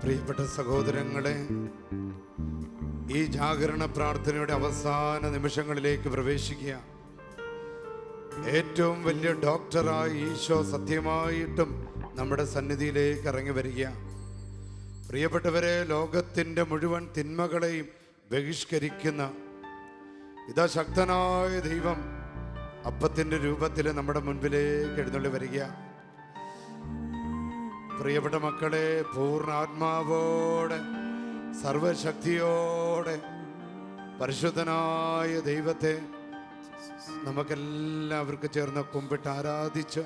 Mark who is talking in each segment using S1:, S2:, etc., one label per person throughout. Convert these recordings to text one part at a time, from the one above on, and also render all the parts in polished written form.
S1: പ്രിയപ്പെട്ട സഹോദരങ്ങളെ, ഈ ജാഗരണ പ്രാർത്ഥനയുടെ അവസാന നിമിഷങ്ങളിലേക്ക് പ്രവേശിക്കുക. ഏറ്റവും വലിയ ഡോക്ടറായി ഈശോ സത്യമായിട്ടും നമ്മുടെ സന്നിധിയിലേക്ക് ഇറങ്ങി വരിക. പ്രിയപ്പെട്ടവരെ, ലോകത്തിൻ്റെ മുഴുവൻ തിന്മകളെയും ബഹിഷ്കരിക്കുന്ന ഇതാ ശക്തനായ ദൈവം അപ്പത്തിൻ്റെ രൂപത്തിൽ നമ്മുടെ മുൻപിലേക്ക് എഴുന്നള്ളി വരിക. പ്രിയപ്പെട്ട മക്കളെ, പൂർണ്ണ ആത്മാവോടെ സർവശക്തിയോടെ പരിശുദ്ധനായ ദൈവത്തെ നമുക്കെല്ലാവർക്കും ചേർന്ന് കുമ്പിട്ട് ആരാധിച്ച്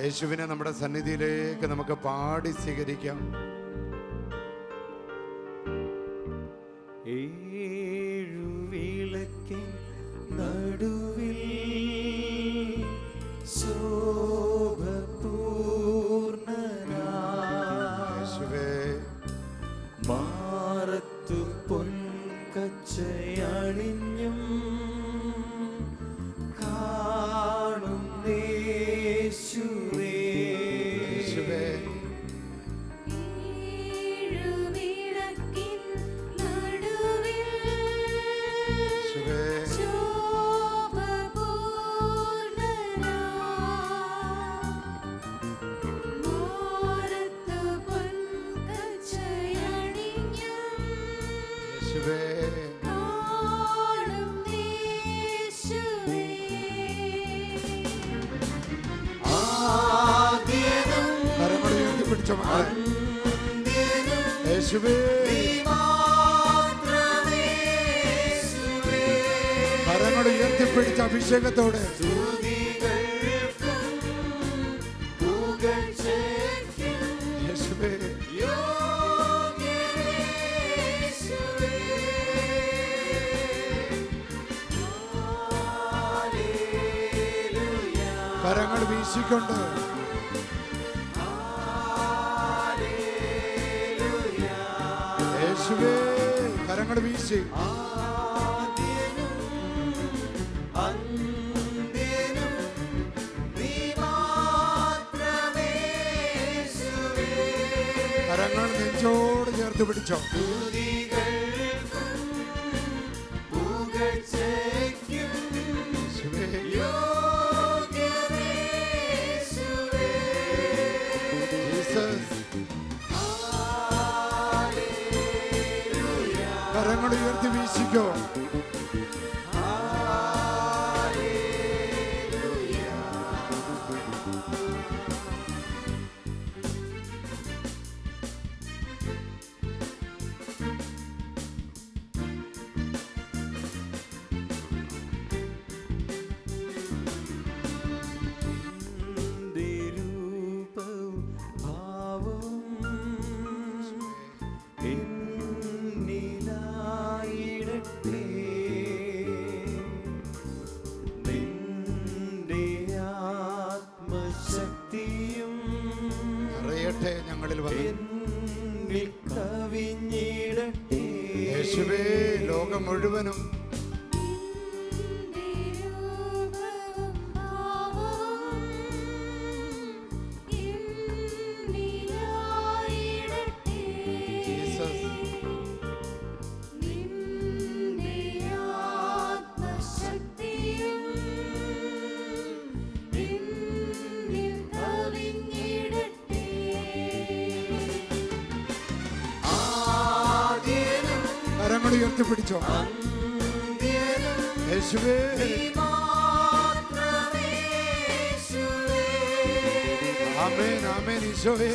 S1: യേശുവിനെ നമ്മുടെ സന്നിധിയിലേക്ക് നമുക്ക് പാടി സ്വീകരിക്കാം.
S2: ഏഴുവിളക്കിൻ നടുവിൽ മാറത്തു പൊൻകച്ചയണിഞ്ഞും കാണും യേശുവേ.
S1: കരങ്ങൾ ഉയർത്തിപ്പിടിച്ച അഭിഷേകത്തോടെ കരങ്ങൾ വീശിക്കൊണ്ട് യേശുവേ കരങ്ങൾ വീശി കരങ്ങൾ നെഞ്ചോട് ചേർത്ത് പിടിച്ചോ. കരങ്ങൾ ഉയർത്തി വീശിക്കോ. ഞങ്ങളിൽ യേശുവേ ലോകം മുഴുവനും ഉയർത്തിപ്പിടിച്ചോ. യേശുവേ ആമേൻ ആമേൻ. ഈശോയേ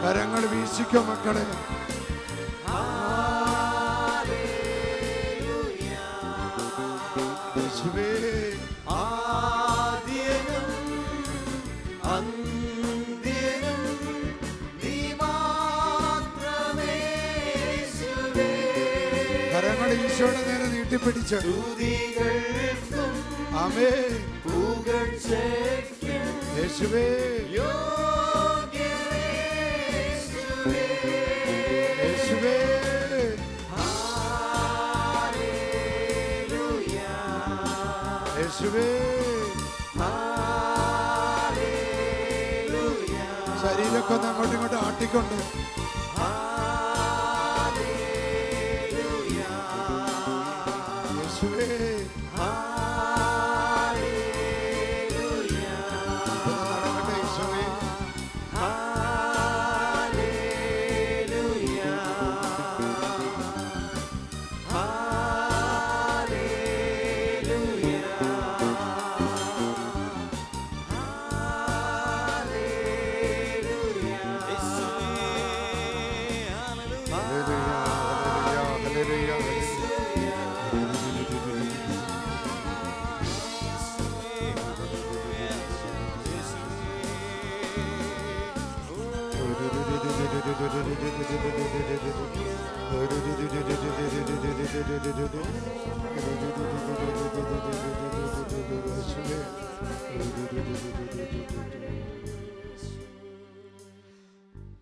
S1: കരങ്ങൾ വീശിക്കോ മക്കളെ. കരങ്ങൾ ഈശോയുടെ നേരെ നീട്ടിപ്പിടിച്ച് ആമേൻ.
S2: പുകഴ്ചയ്ക്കും
S1: യേശുവേ
S2: യോഗ്യനേ യേശുവേ.
S1: യേശുവേ
S2: ഹല്ലേലൂയ.
S1: യേശുവേ.
S2: ഹല്ലേലൂയ.
S1: ശരീരമൊക്കെ ഒന്ന് അങ്ങോട്ടും ഇങ്ങോട്ടും ആട്ടിക്കൊണ്ട്
S2: ഹല്ലേലൂയ.
S1: യേശുവേ
S2: ഹല്ലേലൂയ.
S1: ഒന്ന് നടക്കട്ടെ യേശുവേ.
S2: ഹല്ലേലൂയ. ഹല്ലേലൂയ. ഹല്ലേലൂയ.
S1: ഹല്ലേലൂയ, ഹല്ലേലൂയ, ഹല്ലേലൂയ.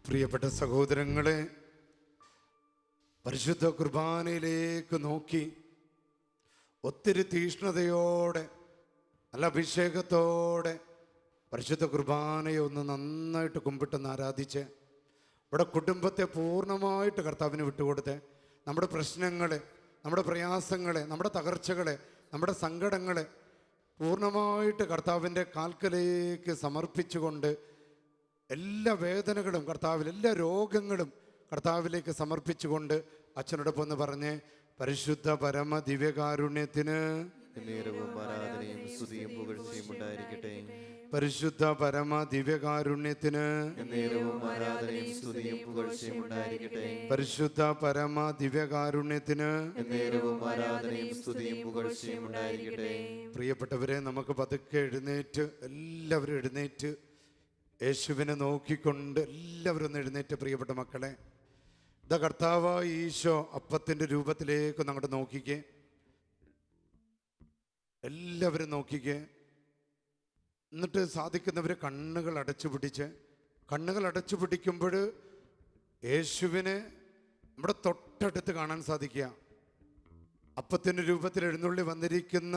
S1: പ്രിയപ്പെട്ട സഹോദരങ്ങളെ, പരിശുദ്ധ കുർബാനയിലേക്ക് നോക്കി ഒത്തിരി തീഷ്ണതയോടെ നല്ല അഭിഷേകത്തോടെ പരിശുദ്ധ കുർബാനയെ ഒന്ന് നന്നായിട്ട് കുമ്പിട്ടെന്ന് ആരാധിച്ച് ഇവിടെ കുടുംബത്തെ പൂർണ്ണമായിട്ട് കർത്താവിന് വിട്ടുകൊടുത്ത് നമ്മുടെ പ്രശ്നങ്ങളെ, നമ്മുടെ പ്രയാസങ്ങളെ, നമ്മുടെ തകർച്ചകളെ, നമ്മുടെ സങ്കടങ്ങളെ പൂർണ്ണമായിട്ട് കർത്താവിൻ്റെ കാൽക്കലേക്ക് സമർപ്പിച്ചുകൊണ്ട് എല്ലാ വേദനകളും കർത്താവിൽ, എല്ലാ രോഗങ്ങളും കർത്താവിലേക്ക് സമർപ്പിച്ചുകൊണ്ട് അച്ഛനോടൊപ്പം ഒന്ന് പറഞ്ഞ് പരിശുദ്ധ പരമ ദിവ്യകാരുണ്യത്തിന്
S3: നേരവും ആരാധനയും സ്തുതിയും പുകഴ്ചയും ഉണ്ടായിരിക്കട്ടെ.
S1: പരിശുദ്ധ പരമ ദിവ്യകാരുണ്യത്തിന്
S3: നേരവും ആരാധനയും സ്തുതിയും പുകഴ്ചയും ഉണ്ടായിരിക്കട്ടെ.
S1: പരിശുദ്ധ പരമ ദിവ്യകാരുണ്യത്തിന്
S3: നേരവും ആരാധനയും സ്തുതിയും പുകഴ്ചയും ഉണ്ടായിരിക്കട്ടെ.
S1: പ്രിയപ്പെട്ടവരെ, നമുക്ക് പതുക്കെ എഴുന്നേറ്റ്, എല്ലാവരും എഴുന്നേറ്റ് യേശുവിനെ നോക്കിക്കൊണ്ട് എല്ലാവരും ഒന്ന് എഴുന്നേറ്റ്. പ്രിയപ്പെട്ട മക്കളെ, ഇതാ കർത്താവായ ഈശോ അപ്പത്തിൻ്റെ രൂപത്തിലേക്ക് അങ്ങോട്ട് നോക്കിക്കേ. എല്ലാവരും നോക്കിക്കേ. എന്നിട്ട് സാധിക്കുന്നവർ കണ്ണുകൾ അടച്ചു പിടിച്ച്, കണ്ണുകൾ അടച്ചു പിടിക്കുമ്പോൾ യേശുവിനെ നമ്മുടെ തൊട്ടടുത്ത് കാണാൻ സാധിക്കുക. അപ്പത്തിൻ്റെ രൂപത്തിൽ എഴുന്നള്ളി വന്നിരിക്കുന്ന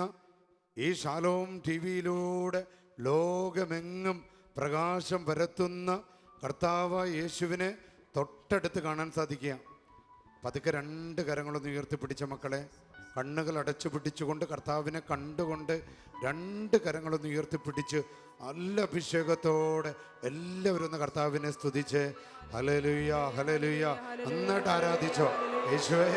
S1: ഈ ഷാലോം ടി വിയിലൂടെ ലോകമെങ്ങും പ്രകാശം പരത്തുന്ന കർത്താവായ യേശുവിനെ തൊട്ടടുത്ത് കാണാൻ സാധിക്കുക. പതുക്കെ രണ്ട് കരങ്ങളൊന്ന് ഉയർത്തിപ്പിടിച്ച മക്കളെ, കണ്ണുകൾ അടച്ചു പിടിച്ചുകൊണ്ട് കർത്താവിനെ കണ്ടുകൊണ്ട് രണ്ട് കരങ്ങളൊന്ന് ഉയർത്തിപ്പിടിച്ച് നല്ല അഭിഷേകത്തോടെ എല്ലാവരും ഒന്ന് കർത്താവിനെ സ്തുതിച്ച് ഹല്ലേലൂയ ഹല്ലേലൂയ നന്നായിട്ട് ആരാധിച്ചോ. യേശുവേ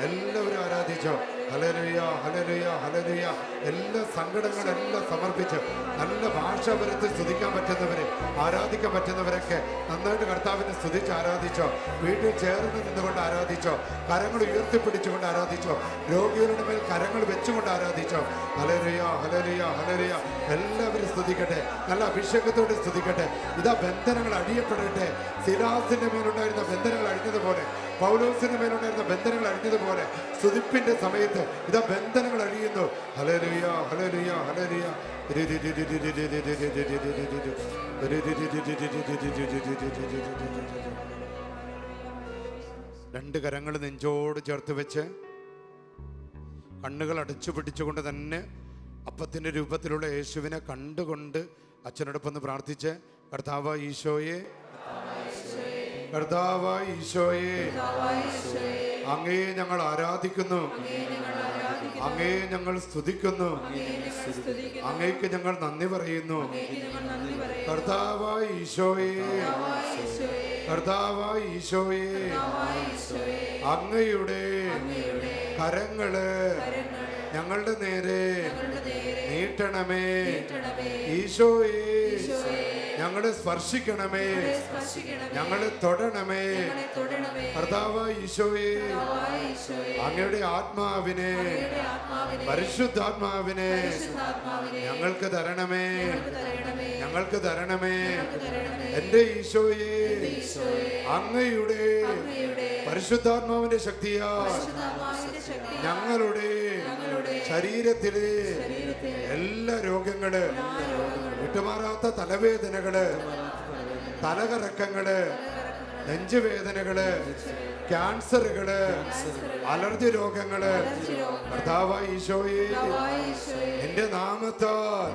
S1: എല്ലാവരും ആരാധിച്ചോ. ഹല്ലേലൂയ ഹല്ലേലൂയ ഹല്ലേലൂയ. എല്ലാ സങ്കടങ്ങളെല്ലാം സമർപ്പിച്ച് നല്ല ഭാഷ പരത്തി സ്തുതിക്കാൻ പറ്റുന്നവരെ, ആരാധിക്കാൻ പറ്റുന്നവരൊക്കെ നന്നായിട്ട് കർത്താവിനെ സ്തുതിച്ച് ആരാധിച്ചോ. വീട്ടിൽ ചേർന്ന് നിന്നുകൊണ്ട് ആരാധിച്ചോ. കരങ്ങൾ ഉയർത്തിപ്പിടിച്ചുകൊണ്ട് ആരാധിച്ചോ. രോഗികളുടെ മേൽ കരങ്ങൾ വെച്ചുകൊണ്ട് ആരാധിച്ചോ. ഹല്ലേലൂയ ഹല്ലേലൂയ ഹല്ലേലൂയ. എല്ലാവരും സ്തുതിക്കട്ടെ, നല്ല അഭിഷേകത്തോടെ സ്തുതിക്കട്ടെ. ഇതാ ബന്ധനങ്ങൾ അഴിയപ്പെടട്ടെ. സിലാസിന്റെ മേലുണ്ടായിരുന്ന ബന്ധനങ്ങൾ അഴിഞ്ഞതുപോലെ, പൗലോസിന്റെ മേലുണ്ടായിരുന്ന ബന്ധനങ്ങൾ അഴിഞ്ഞതുപോലെ സ്തുതിപ്പിന്റെ സമയത്ത് ഇതാ ബന്ധനങ്ങൾ അഴിയുന്നു. ഹല്ലേലൂയ ഹല്ലേലൂയ ഹല്ലേലൂയ. രണ്ട് കരങ്ങൾ നെഞ്ചോട് ചേർത്ത് വെച്ച് കണ്ണുകൾ അടച്ചു പിടിച്ചുകൊണ്ട് തന്നെ അപ്പത്തിൻ്റെ രൂപത്തിലുള്ള യേശുവിനെ കണ്ടുകൊണ്ട് അച്ഛനോടൊപ്പം ഒന്ന് പ്രാർത്ഥിച്ച് കർത്താവായ ഈശോയെ, കർത്താവായ ഈശോയെ, അങ്ങയെ ഞങ്ങൾ ആരാധിക്കുന്നു, അങ്ങയെ ഞങ്ങൾ സ്തുതിക്കുന്നു, അങ്ങയ്ക്ക് ഞങ്ങൾ നന്ദി പറയുന്നു. കർത്താവായ ഈശോയെ, കർത്താവായ ഈശോയെ, അങ്ങയുടെ കരങ്ങള് ഞങ്ങളുടെ നേരെ നീട്ടണമേ. ഈശോയെ ഞങ്ങളെ സ്പർശിക്കണമേ,
S2: ഞങ്ങളെ സ്പർശിക്കണമേ.
S1: ഞങ്ങളെ തൊടണമേ.
S2: ഞങ്ങളെ തൊടണമേ.
S1: കർത്താവായ ഈശോയെ,
S2: കർത്താവായ ഈശോയെ,
S1: അങ്ങയുടെ ആത്മാവിനെ,
S2: അങ്ങയുടെ ആത്മാവിനെ,
S1: പരിശുദ്ധാത്മാവിനെ
S2: പരിശുദ്ധാത്മാവിനെ
S1: ഞങ്ങൾക്ക് തരണമേ,
S2: ഞങ്ങൾക്ക് തരണമേ.
S1: ഞങ്ങൾക്ക് തരണമേ.
S2: ഞങ്ങൾക്ക് തരണമേ.
S1: എന്റെ ഈശോയെ,
S2: ഈശോയെ,
S1: അങ്ങയുടെ
S2: അങ്ങയുടെ
S1: പരിശുദ്ധാത്മാവിന്റെ ശക്തിയാൽ
S2: പരിശുദ്ധാത്മാവിന്റെ ശക്തി
S1: ഞങ്ങളുടെ
S2: ഞങ്ങളുടെ
S1: ശരീരത്തിലെ
S2: ശരീരത്തെ
S1: എല്ലാ രോഗങ്ങള്, വിട്ടുമാറാത്ത തലവേദനകള്, തലകറക്കങ്ങള്, നെഞ്ചുവേദനകള്, ക്യാൻസറുകള്, അലർജി രോഗങ്ങള്, കർത്താവായ ഈശോയെ,
S2: കർത്താവായ ഈശോയെ,
S1: എന്റെ നാമത്താൽ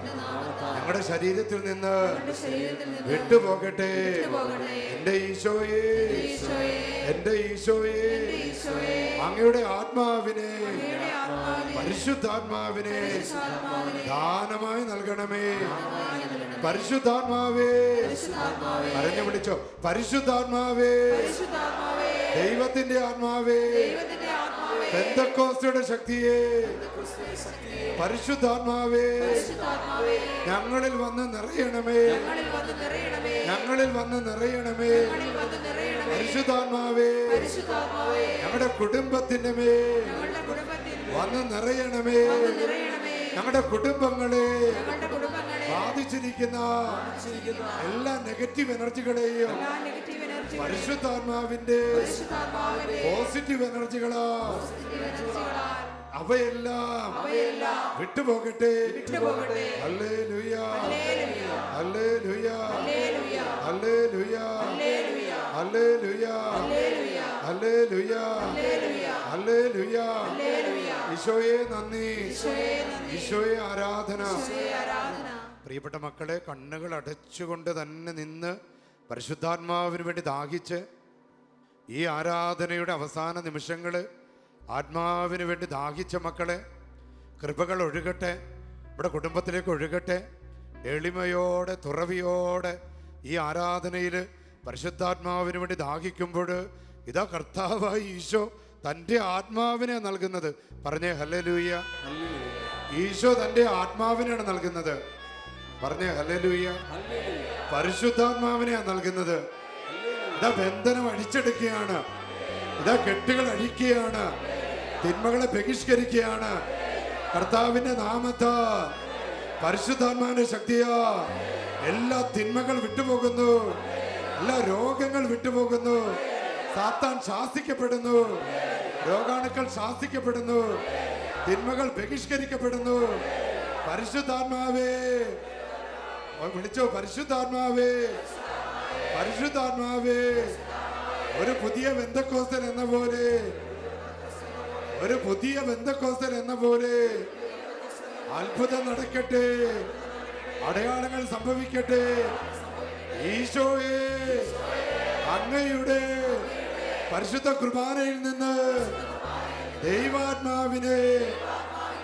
S1: ഞങ്ങളുടെ ശരീരത്തിൽ നിന്ന്
S2: ശരീരത്തിൽ നിന്ന്
S1: വിട്ടുപോകട്ടെ.
S2: പോകണേ.
S1: എന്റെ ഈശോയെ,
S2: ഈശോയെ,
S1: എന്റെ ഈശോയെ,
S2: ഈശോയെ,
S1: അങ്ങയുടെ ആത്മാവിനെ,
S2: അങ്ങയുടെ ആത്മാവിനെ
S1: പരിശുദ്ധാത്മാവിനെ
S2: ആത്മാവിനെ
S1: ദാനമായി നൽകണമേ. പരിശുദ്ധാത്മാവേ, പറഞ്ഞു വിളിച്ചോ, പരിശുദ്ധാത്മാവേ,
S2: പരിശുദ്ധാത്മാവേ,
S1: ദൈവത്തിന്റെ ആത്മാവേ,
S2: ദൈവത്തിന്റെ ആത്മാവേ,
S1: പെന്തക്കോസ്തയുടെ ശക്തിയെ, പരിശുദ്ധാത്മാവേ,
S2: പരിശുദ്ധാത്മാവേ,
S1: ഞങ്ങളിൽ വന്ന് നിറയണമേ,
S2: ഞങ്ങളിൽ വന്ന് നിറയണമേ.
S1: ഞങ്ങളിൽ വന്ന് നിറയണമേ.
S2: ഞങ്ങളിൽ വന്ന് നിറയണമേ.
S1: പരിശുദ്ധാത്മാവേ,
S2: പരിശുദ്ധാത്മാവേ,
S1: ഞങ്ങളുടെ കുടുംബത്തിന്റെ മേൽ
S2: ഞങ്ങളുടെ കുടുംബത്തിൽ
S1: വന്ന് നിറയണമേ.
S2: വന്ന് നിറയണമേ.
S1: ഞങ്ങളുടെ കുടുംബങ്ങളെ
S2: ഞങ്ങളുടെ കുടുംബങ്ങളെ
S1: ബാധിച്ചിരിക്കുന്ന എല്ലാ നെഗറ്റീവ് എനർജികളെയും
S2: എല്ലാ നെഗറ്റീവ് എനർജികളെ
S1: പരിശുദ്ധാത്മാവിന്റെ
S2: പരിശുദ്ധാത്മാവിന്റെ
S1: പോസിറ്റീവ് എനർജികളാ
S2: എനർജികളാൽ
S1: അവയെല്ലാം
S2: അവയെല്ലാം
S1: വിട്ടുപോകട്ടെ.
S2: വിട്ടുപോകട്ടെ.
S1: ഹല്ലേലൂയ,
S2: ഹല്ലേലൂയ,
S1: ഹല്ലേലൂയ,
S2: ഹല്ലേലൂയ,
S1: ഹല്ലേലൂയ,
S2: ഹല്ലേലൂയ,
S1: ഹല്ലേലൂയ,
S2: ഹല്ലേലൂയ,
S1: ഹല്ലേലൂയ,
S2: ഹല്ലേലൂയ,
S1: ഹല്ലേലൂയ.
S2: ഹല്ലേലൂയ.
S1: ഈശോയെ നന്ദി,
S2: ഈശോയെ നന്ദി.
S1: ഈശോയെ ആരാധന.
S2: ഈശോയെ ആരാധന.
S1: പ്രിയപ്പെട്ട മക്കളെ, കണ്ണുകൾ അടച്ചുകൊണ്ട് തന്നെ നിന്ന് പരിശുദ്ധാത്മാവിന് വേണ്ടി ദാഹിച്ച് ഈ ആരാധനയുടെ അവസാന നിമിഷങ്ങൾ ആത്മാവിന് വേണ്ടി ദാഹിച്ച മക്കളെ, കൃപകൾ ഒഴുകട്ടെ, ഇവിടെ കുടുംബത്തിലേക്ക് ഒഴുകട്ടെ. എളിമയോടെ തുറവിയോടെ ഈ ആരാധനയിൽ പരിശുദ്ധാത്മാവിന് വേണ്ടി ദാഹിക്കുമ്പോൾ ഇതാ കർത്താവായ ഈശോ തൻ്റെ ആത്മാവിനെ നൽകുന്നത്. പറഞ്ഞേ ഹല്ലേലൂയ. ഈശോ തൻ്റെ ആത്മാവിനെയാണ് നൽകുന്നത്. പറഞ്ഞേ ഹല്ലേലൂയ. പരിശുദ്ധാത്മാവിനെയാണ് നൽകുന്നത്. ഇതാ ബന്ധനം അഴിച്ചെടുക്കുകയാണ്, ഇതാ കെട്ടുകൾ അഴിക്കുകയാണ്, തിന്മകളെ ബഹിഷ്കരിക്കുകയാണ്. കർത്താവിന്റെ നാമത്താൽ പരിശുദ്ധാത്മാവിന്റെ ശക്തിയാ എല്ലാ തിന്മകൾ വിട്ടുപോകുന്നു, എല്ലാ രോഗങ്ങൾ വിട്ടുപോകുന്നു, സാത്താൻ ശാസിക്കപ്പെടുന്നു, രോഗാണുക്കൾ ശാസിക്കപ്പെടുന്നു, തിന്മകൾ ബഹിഷ്കരിക്കപ്പെടുന്നു. പരിശുദ്ധാത്മാവേ, വിളിച്ചോ, പരിശുദ്ധാത്മാവേ, പരിശുദ്ധാത്മാവേ. ഒരു പുതിയ പെന്തക്കോസ്തൽ എന്ന പോലെ, ഒരു പുതിയ പെന്തക്കോസ്തൽ എന്ന പോലെ അത്ഭുതം നടക്കട്ടെ, അടയാളങ്ങൾ സംഭവിക്കട്ടെ. ഈശോയെ, അങ്ങയുടെ പരിശുദ്ധ കുർബാനയിൽ നിന്ന് ദൈവാത്മാവിനെ,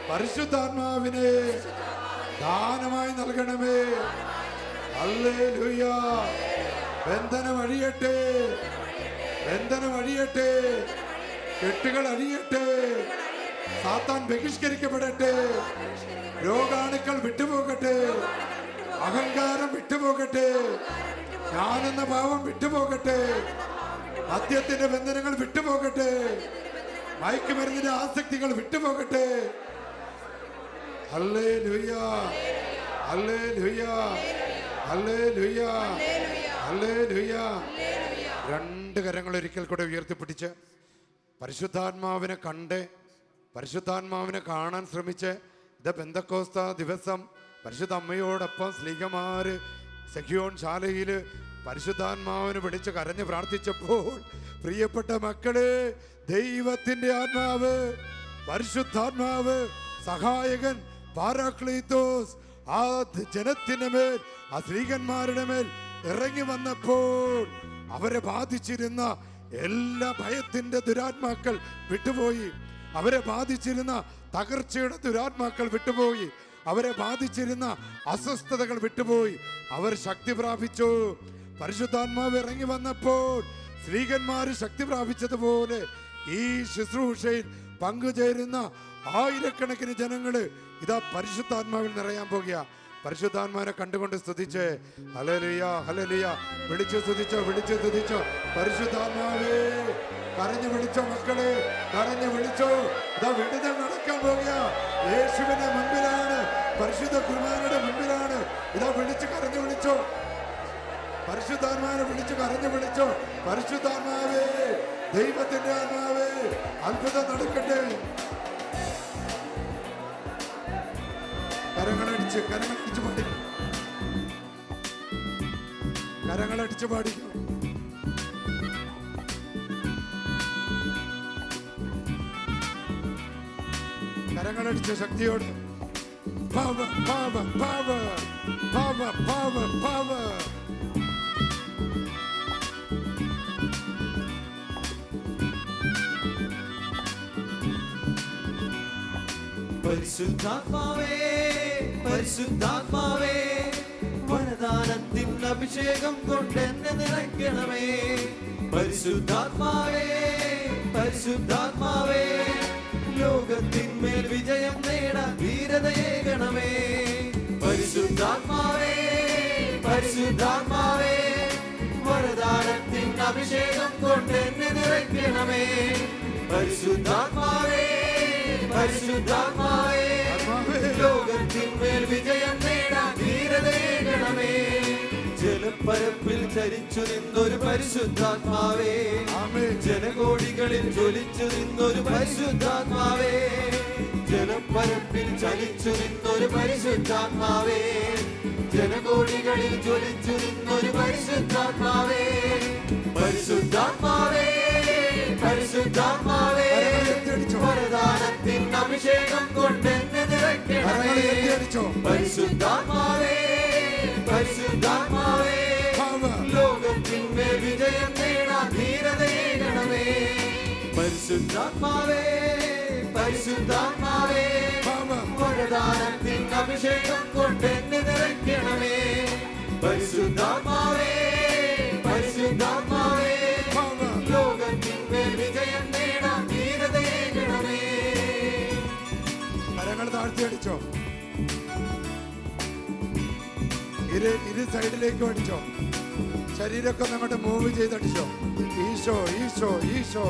S1: പരിശുദ്ധാത്മാവിനെ ദാനമായി നൽകണമേ. ഹല്ലേലൂയ. ബന്ധനം അഴിയട്ടെ, ബന്ധനം അഴിയട്ടെ, കെട്ടുകൾ അഴിയട്ടെ, സാത്താൻ ബഹിഷ്കരിക്കപ്പെടട്ടെ, രോഗാണുക്കൾ വിട്ടുപോകട്ടെ, അഹങ്കാരം വിട്ടുപോകട്ടെ, ഞാനെന്ന ഭാവം വിട്ടുപോകട്ടെ, മദ്യത്തിന്റെ ബന്ധനങ്ങൾ വിട്ടുപോകട്ടെ, മയക്കുമരുന്നിന്റെ ആസക്തികൾ വിട്ടുപോകട്ടെ. ഹല്ലേലൂയ, ഹല്ലേലൂയ, ഹല്ലേലൂയ, ഹല്ലേലൂയ. രണ്ട് കരങ്ങൾ ഒരിക്കൽ കൂടെ ഉയർത്തിപ്പിടിച്ച് പരിശുദ്ധാത്മാവിനെ കണ്ട്, പരിശുദ്ധാത്മാവിനെ കാണാൻ ശ്രമിച്ച് ഇത് പെന്തക്കോസ്ത ദിവസം പരിശുദ്ധ അമ്മയോടൊപ്പം സ്ലീഹമാര് സെഖിയോൻ ശാലയിൽ പരിശുദ്ധാത്മാവിനെ വിളിച്ച് കരഞ്ഞ് പ്രാർത്ഥിച്ചപ്പോൾ, പ്രിയപ്പെട്ട മക്കളെ, ദൈവത്തിന്റെ ആത്മാവ്, പരിശുദ്ധാത്മാവ്, സഹായകൻ, പാരാക്ലീത്തോസ് ആ ജനത്തിന്റെ മേൽ, ആ സ്ത്രീകന്മാരുടെ മേൽ ഇറങ്ങി വന്നപ്പോൾ അവരെ ബാധിച്ചിരുന്ന എല്ലാ ഭയത്തിന്റെ ദുരാത്മാക്കൾ വിട്ടുപോയി, അവരെ ബാധിച്ചിരുന്ന തകർച്ചയുടെ ദുരാത്മാക്കൾ വിട്ടുപോയി, അവരെ ബാധിച്ചിരുന്ന അസ്വസ്ഥതകൾ വിട്ടുപോയി, അവർ ശക്തി പ്രാപിച്ചു. പരിശുദ്ധാത്മാവ് ഇറങ്ങി വന്നപ്പോൾ സ്ത്രീകന്മാര് ശക്തി പ്രാപിച്ചതുപോലെ ഈ ശുശ്രൂഷയിൽ പങ്കുചേരുന്ന ആയിരക്കണക്കിന് ജനങ്ങള് ഇതാ പരിശുദ്ധാത്മാവിൽ നിറയാൻ പോകുക. പരിശുദ്ധാത്മാവിനെ കണ്ടുകൊണ്ട് സ്തുതിച്ച് ഹല്ലേലൂയ ഹല്ലേലൂയ. വിളിച്ചു സ്തുതിച്ചോ, വിളിച്ചു സ്തുതിച്ചോ. പരിശുദ്ധാത്മാവേ കരഞ്ഞു വിളിച്ചോ മക്കളെ, കരഞ്ഞു വിളിച്ചോ. ഇതാ വിടുതൽ നടക്കാൻ പോകുക. യേശുവിന്റെ മുൻപിലാണ്, പരിശുദ്ധ കുർബാനയുടെ മുൻപിലാണ്. ഇതാ വിളിച്ച് കരഞ്ഞു വിളിച്ചോ. പരിശുദ്ധാത്മാവിനെ വിളിച്ച് കരഞ്ഞു വിളിച്ചോ. പരിശുദ്ധാത്മാവേ, ദൈവത്തിന്റെ ആത്മാവേ, അത്ഭുതം നടക്കട്ടെ. കരങ്ങളടിച്ച് പാടിക്കും, കരങ്ങളടിച്ച് പാടിക്കും. കരങ്ങളടിച്ച ശക്തിയോട് power, power, power, power, power, power.
S3: പരിശുദ്ധാത്മാവേ, പരിശുദ്ധാത്മാവേ, വരദാനത്തിൻ അഭിഷേകം കൊണ്ടെന്നെ നിറയ്ക്കണമേ. പരിശുദ്ധാത്മാവേ, പരിശുദ്ധാത്മാവേ, ലോകത്തിന്മേൽ വിജയം നേടാൻ ധീരതയേകണമേ. പരിശുദ്ധാത്മാവേ, പരിശുദ്ധാത്മാവേ, വരദാനത്തിൻ അഭിഷേകം കൊണ്ടെന്നെ നിറയ്ക്കണമേ. പരിശുദ്ധാത്മാവേ, പരിശുദ്ധാത്മാവേ, ലോകത്തിന്മേൽ വിജയം നേടാൻ ധീരതയേകണമേ. ജലപ്പരപ്പിൽ ചരിച്ചു നിന്നൊരു പരിശുദ്ധാത്മാവേ, ജനകോടികളിൽ ജ്വലിച്ചു നിന്നൊരു പരിശുദ്ധാത്മാവേ. ജലപ്പരപ്പിൽ ചലിച്ചു നിന്നൊരു പരിശുദ്ധാത്മാവേ, ജനകോടികളിൽ ജ്വലിച്ചു നിന്നൊരു പരിശുദ്ധാത്മാവേ. പരിശുദ്ധാത്മാവേ, പരിശുദ്ധാത്മാവേ, വരദാനത്തിൻ അഭിഷേകം കൊണ്ടെന്നെ നിറയ്ക്കണമേ. പരിശുദ്ധാത്മാവേ, പരിശുദ്ധാത്മാവേ, ലോകത്തിന്മേൽ വിജയം നേടാൻ ധീരതയേകണമേ. പരിശുദ്ധാത്മാവേ, പരിശുദ്ധാത്മാവേ, വരദാനത്തിൻ അഭിഷേകം കൊണ്ടെന്നെ നിറയ്ക്കണമേ. പരിശുദ്ധാത്മാവേ, പരിശുദ്ധാത്മാവേ, ലോകത്തിന്മേൽ വിജയം നേടാൻ ധീരതയേകണമേ.
S1: കരങ്ങൾ താഴ്ത്തി അടിച്ചോ, ഇരു സൈഡിലേക്കും അടിച്ചോ. ശരീരമൊക്കെ നമ്മുടെ മൂവ് ചെയ്തടിച്ചോ. ഈശോ ഈശോ ഈശോ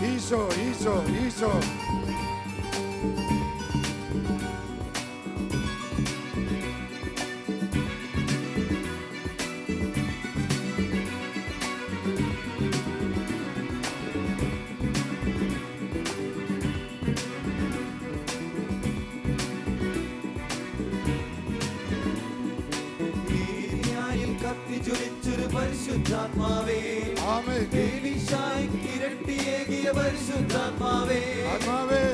S1: ഈശോ ഈശോ ഈശോ.
S3: ജ്വലിച്ചൊരു പരിശുദ്ധാത്മാവേ, എലീശായ്ക്ക് ഇരട്ടിയേകിയ പരിശുദ്ധാത്മാവേ.
S1: ആത്മാവേ,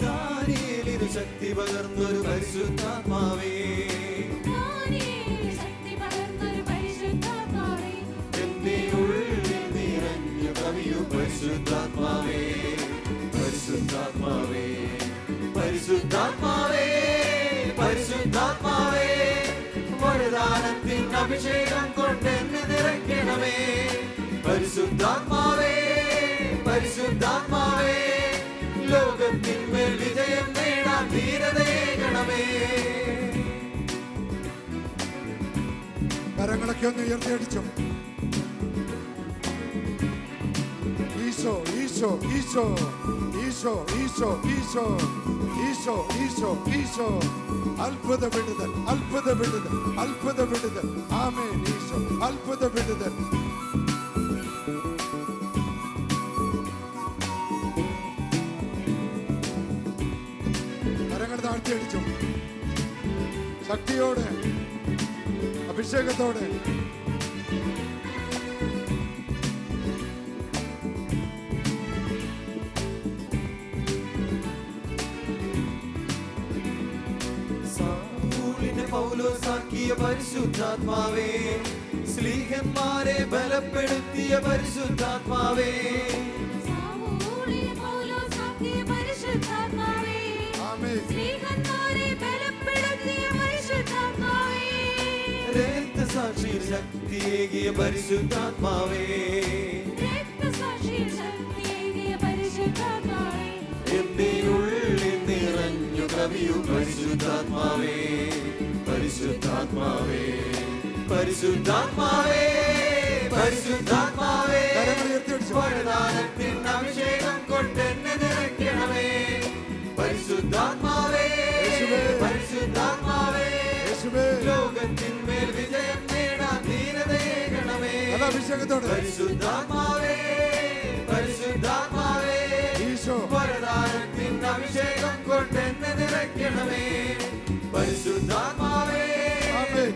S3: ദാനിയേലിനു ശക്തി പകർന്നൊരു പരിശുദ്ധാത്മാവേ, എന്റെ ഉള്ളിൽ നിറഞ്ഞു കവിയു പരിശുദ്ധാത്മാവേ. പരിശുദ്ധാത്മാവേ, പരിശുദ്ധാത്മാവേ, പരിശുദ്ധാത്മാവേ, വരദാനത്തിൻ അഭിഷേകം കൊണ്ടെന്നെ നിറയ്ക്കണമേ. പരിശുദ്ധാത്മാവേ, പരിശുദ്ധാത്മാവേ, ലോകത്തിന്മേൽ വിജയം നേടാൻ ധീരതയേകണമേ.
S1: കരങ്ങളൊക്കെ ഒന്ന് ഉയർത്തിയടിച്ചോ. ഈശോ ഈശോ ഈശോ ഈശോ ഈശോ ഈശോ ഈശോ ഈശോ ഈശോ. അത്ഭുത വിടുതൽ, അത്ഭുത വിടുതൽ, അത്ഭുത വിടുതൽ. ആമേൻ. ഈശോ അത്ഭുത വിടുതൽ. കരങ്ങൾ താഴ്ത്തി അടിച്ചു. ശക്തിയോടെ, അഭിഷേകത്തോടെ.
S3: പൗലോസാക്കിയ പരിശുദ്ധാത്മാവേ, സ്ലീഹന്മാരെ ബലപ്പെടുത്തിയ പരിശുദ്ധാത്മാവേ. രക്തസാക്ഷിയിൽ ശക്തിയേകിയ പരിശുദ്ധാത്മാവേ, എന്റെ ഉള്ളിൽ നിറഞ്ഞു കവിയും പരിശുദ്ധാത്മാവേ പരിശുദ്ധാത്മാവേ പരിശുദ്ധാത്മാവേ പരിശുദ്ധാത്മാവേ വരദാനത്തിൻ അഭിഷേകം കൊണ്ടെന്നെ നിറയ്ക്കണമേ പരിശുദ്ധാത്മാവേ പരിശുദ്ധാത്മാവേ ലോകത്തിന്മേൽ വിജയം നേടാൻ ധീരതയേകണമേ പരിശുദ്ധാത്മാവേ പരിശുദ്ധാത്മാവേ വരദാനത്തിൻ അഭിഷേകം കൊണ്ടെന്നെ നിറയ്ക്കണമേ പരിശുദ്ധാത്മാവേ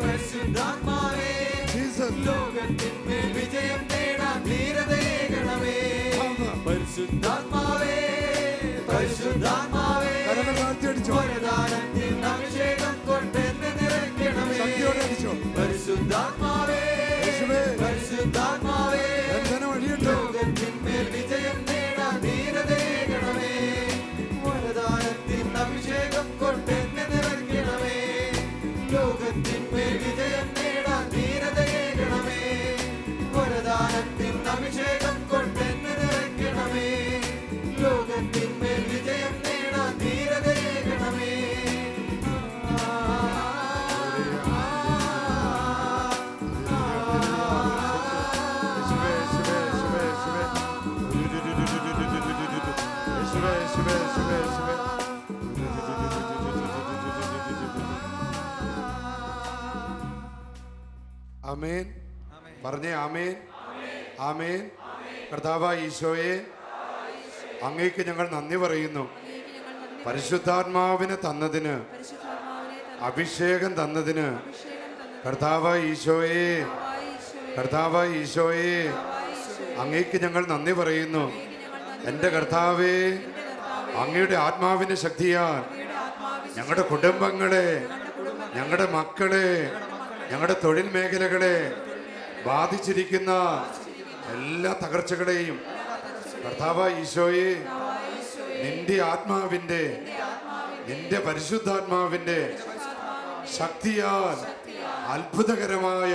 S3: പരിശുദ്ധാത്മാവേ ലോകത്തിന്മേൽ വിജയം നേടാൻ ധീരതയേകണമേ പരിശുദ്ധാത്മാവേ പരിശുദ്ധാത്മാവേ വരദാനത്തിൻ അഭിഷേകം കൊണ്ടെന്നെ നിറയ്ക്കണമേ പരിശുദ്ധാത്മാവേ പരിശുദ്ധാത്മാവേ ലോകത്തിന്മേൽ വിജയം നേടാൻ ധീരതയേകണമേ വരദാനത്തിൻ അഭിഷേകം കൊണ്ടെന്നെ നിറയ്ക്കണമേ ലോകത്തിന്മേൽ വിജയം നേടാൻ ധീരതയേകണമേ വരദാനത്തിൻ അഭിഷേകം കൊണ്ടെന്നെ നിറയ്ക്കണമേ ലോകത്തിന്മേൽ വിജയം നേടാൻ ധീരതയേകണമേ
S1: ആമേൻ. പറഞ്ഞേ ആമേൻ. ആമേൻ. കർത്താവായ ഈശോയെ, അങ്ങേക്ക് ഞങ്ങൾ നന്ദി പറയുന്നു. പരിശുദ്ധാത്മാവിനെ തന്നതിന്, അഭിഷേകം തന്നതിന്. കർത്താവായ ഈശോയെ, കർത്താവായ ഈശോയെ, അങ്ങേക്ക് ഞങ്ങൾ നന്ദി പറയുന്നു. എൻ്റെ കർത്താവേ, അങ്ങയുടെ ആത്മാവിന്റെ ശക്തിയാൽ ഞങ്ങളുടെ കുടുംബങ്ങളെ, ഞങ്ങളുടെ മക്കളെ, ഞങ്ങളുടെ തൊഴിൽ മേഖലകളെ ബാധിച്ചിരിക്കുന്ന എല്ലാ തകർച്ചകളെയും കർത്താവായ ഈശോയെ, നിന്റെ ആത്മാവിന്റെ, നിന്റെ പരിശുദ്ധാത്മാവിന്റെ ശക്തിയാൽ അത്ഭുതകരമായ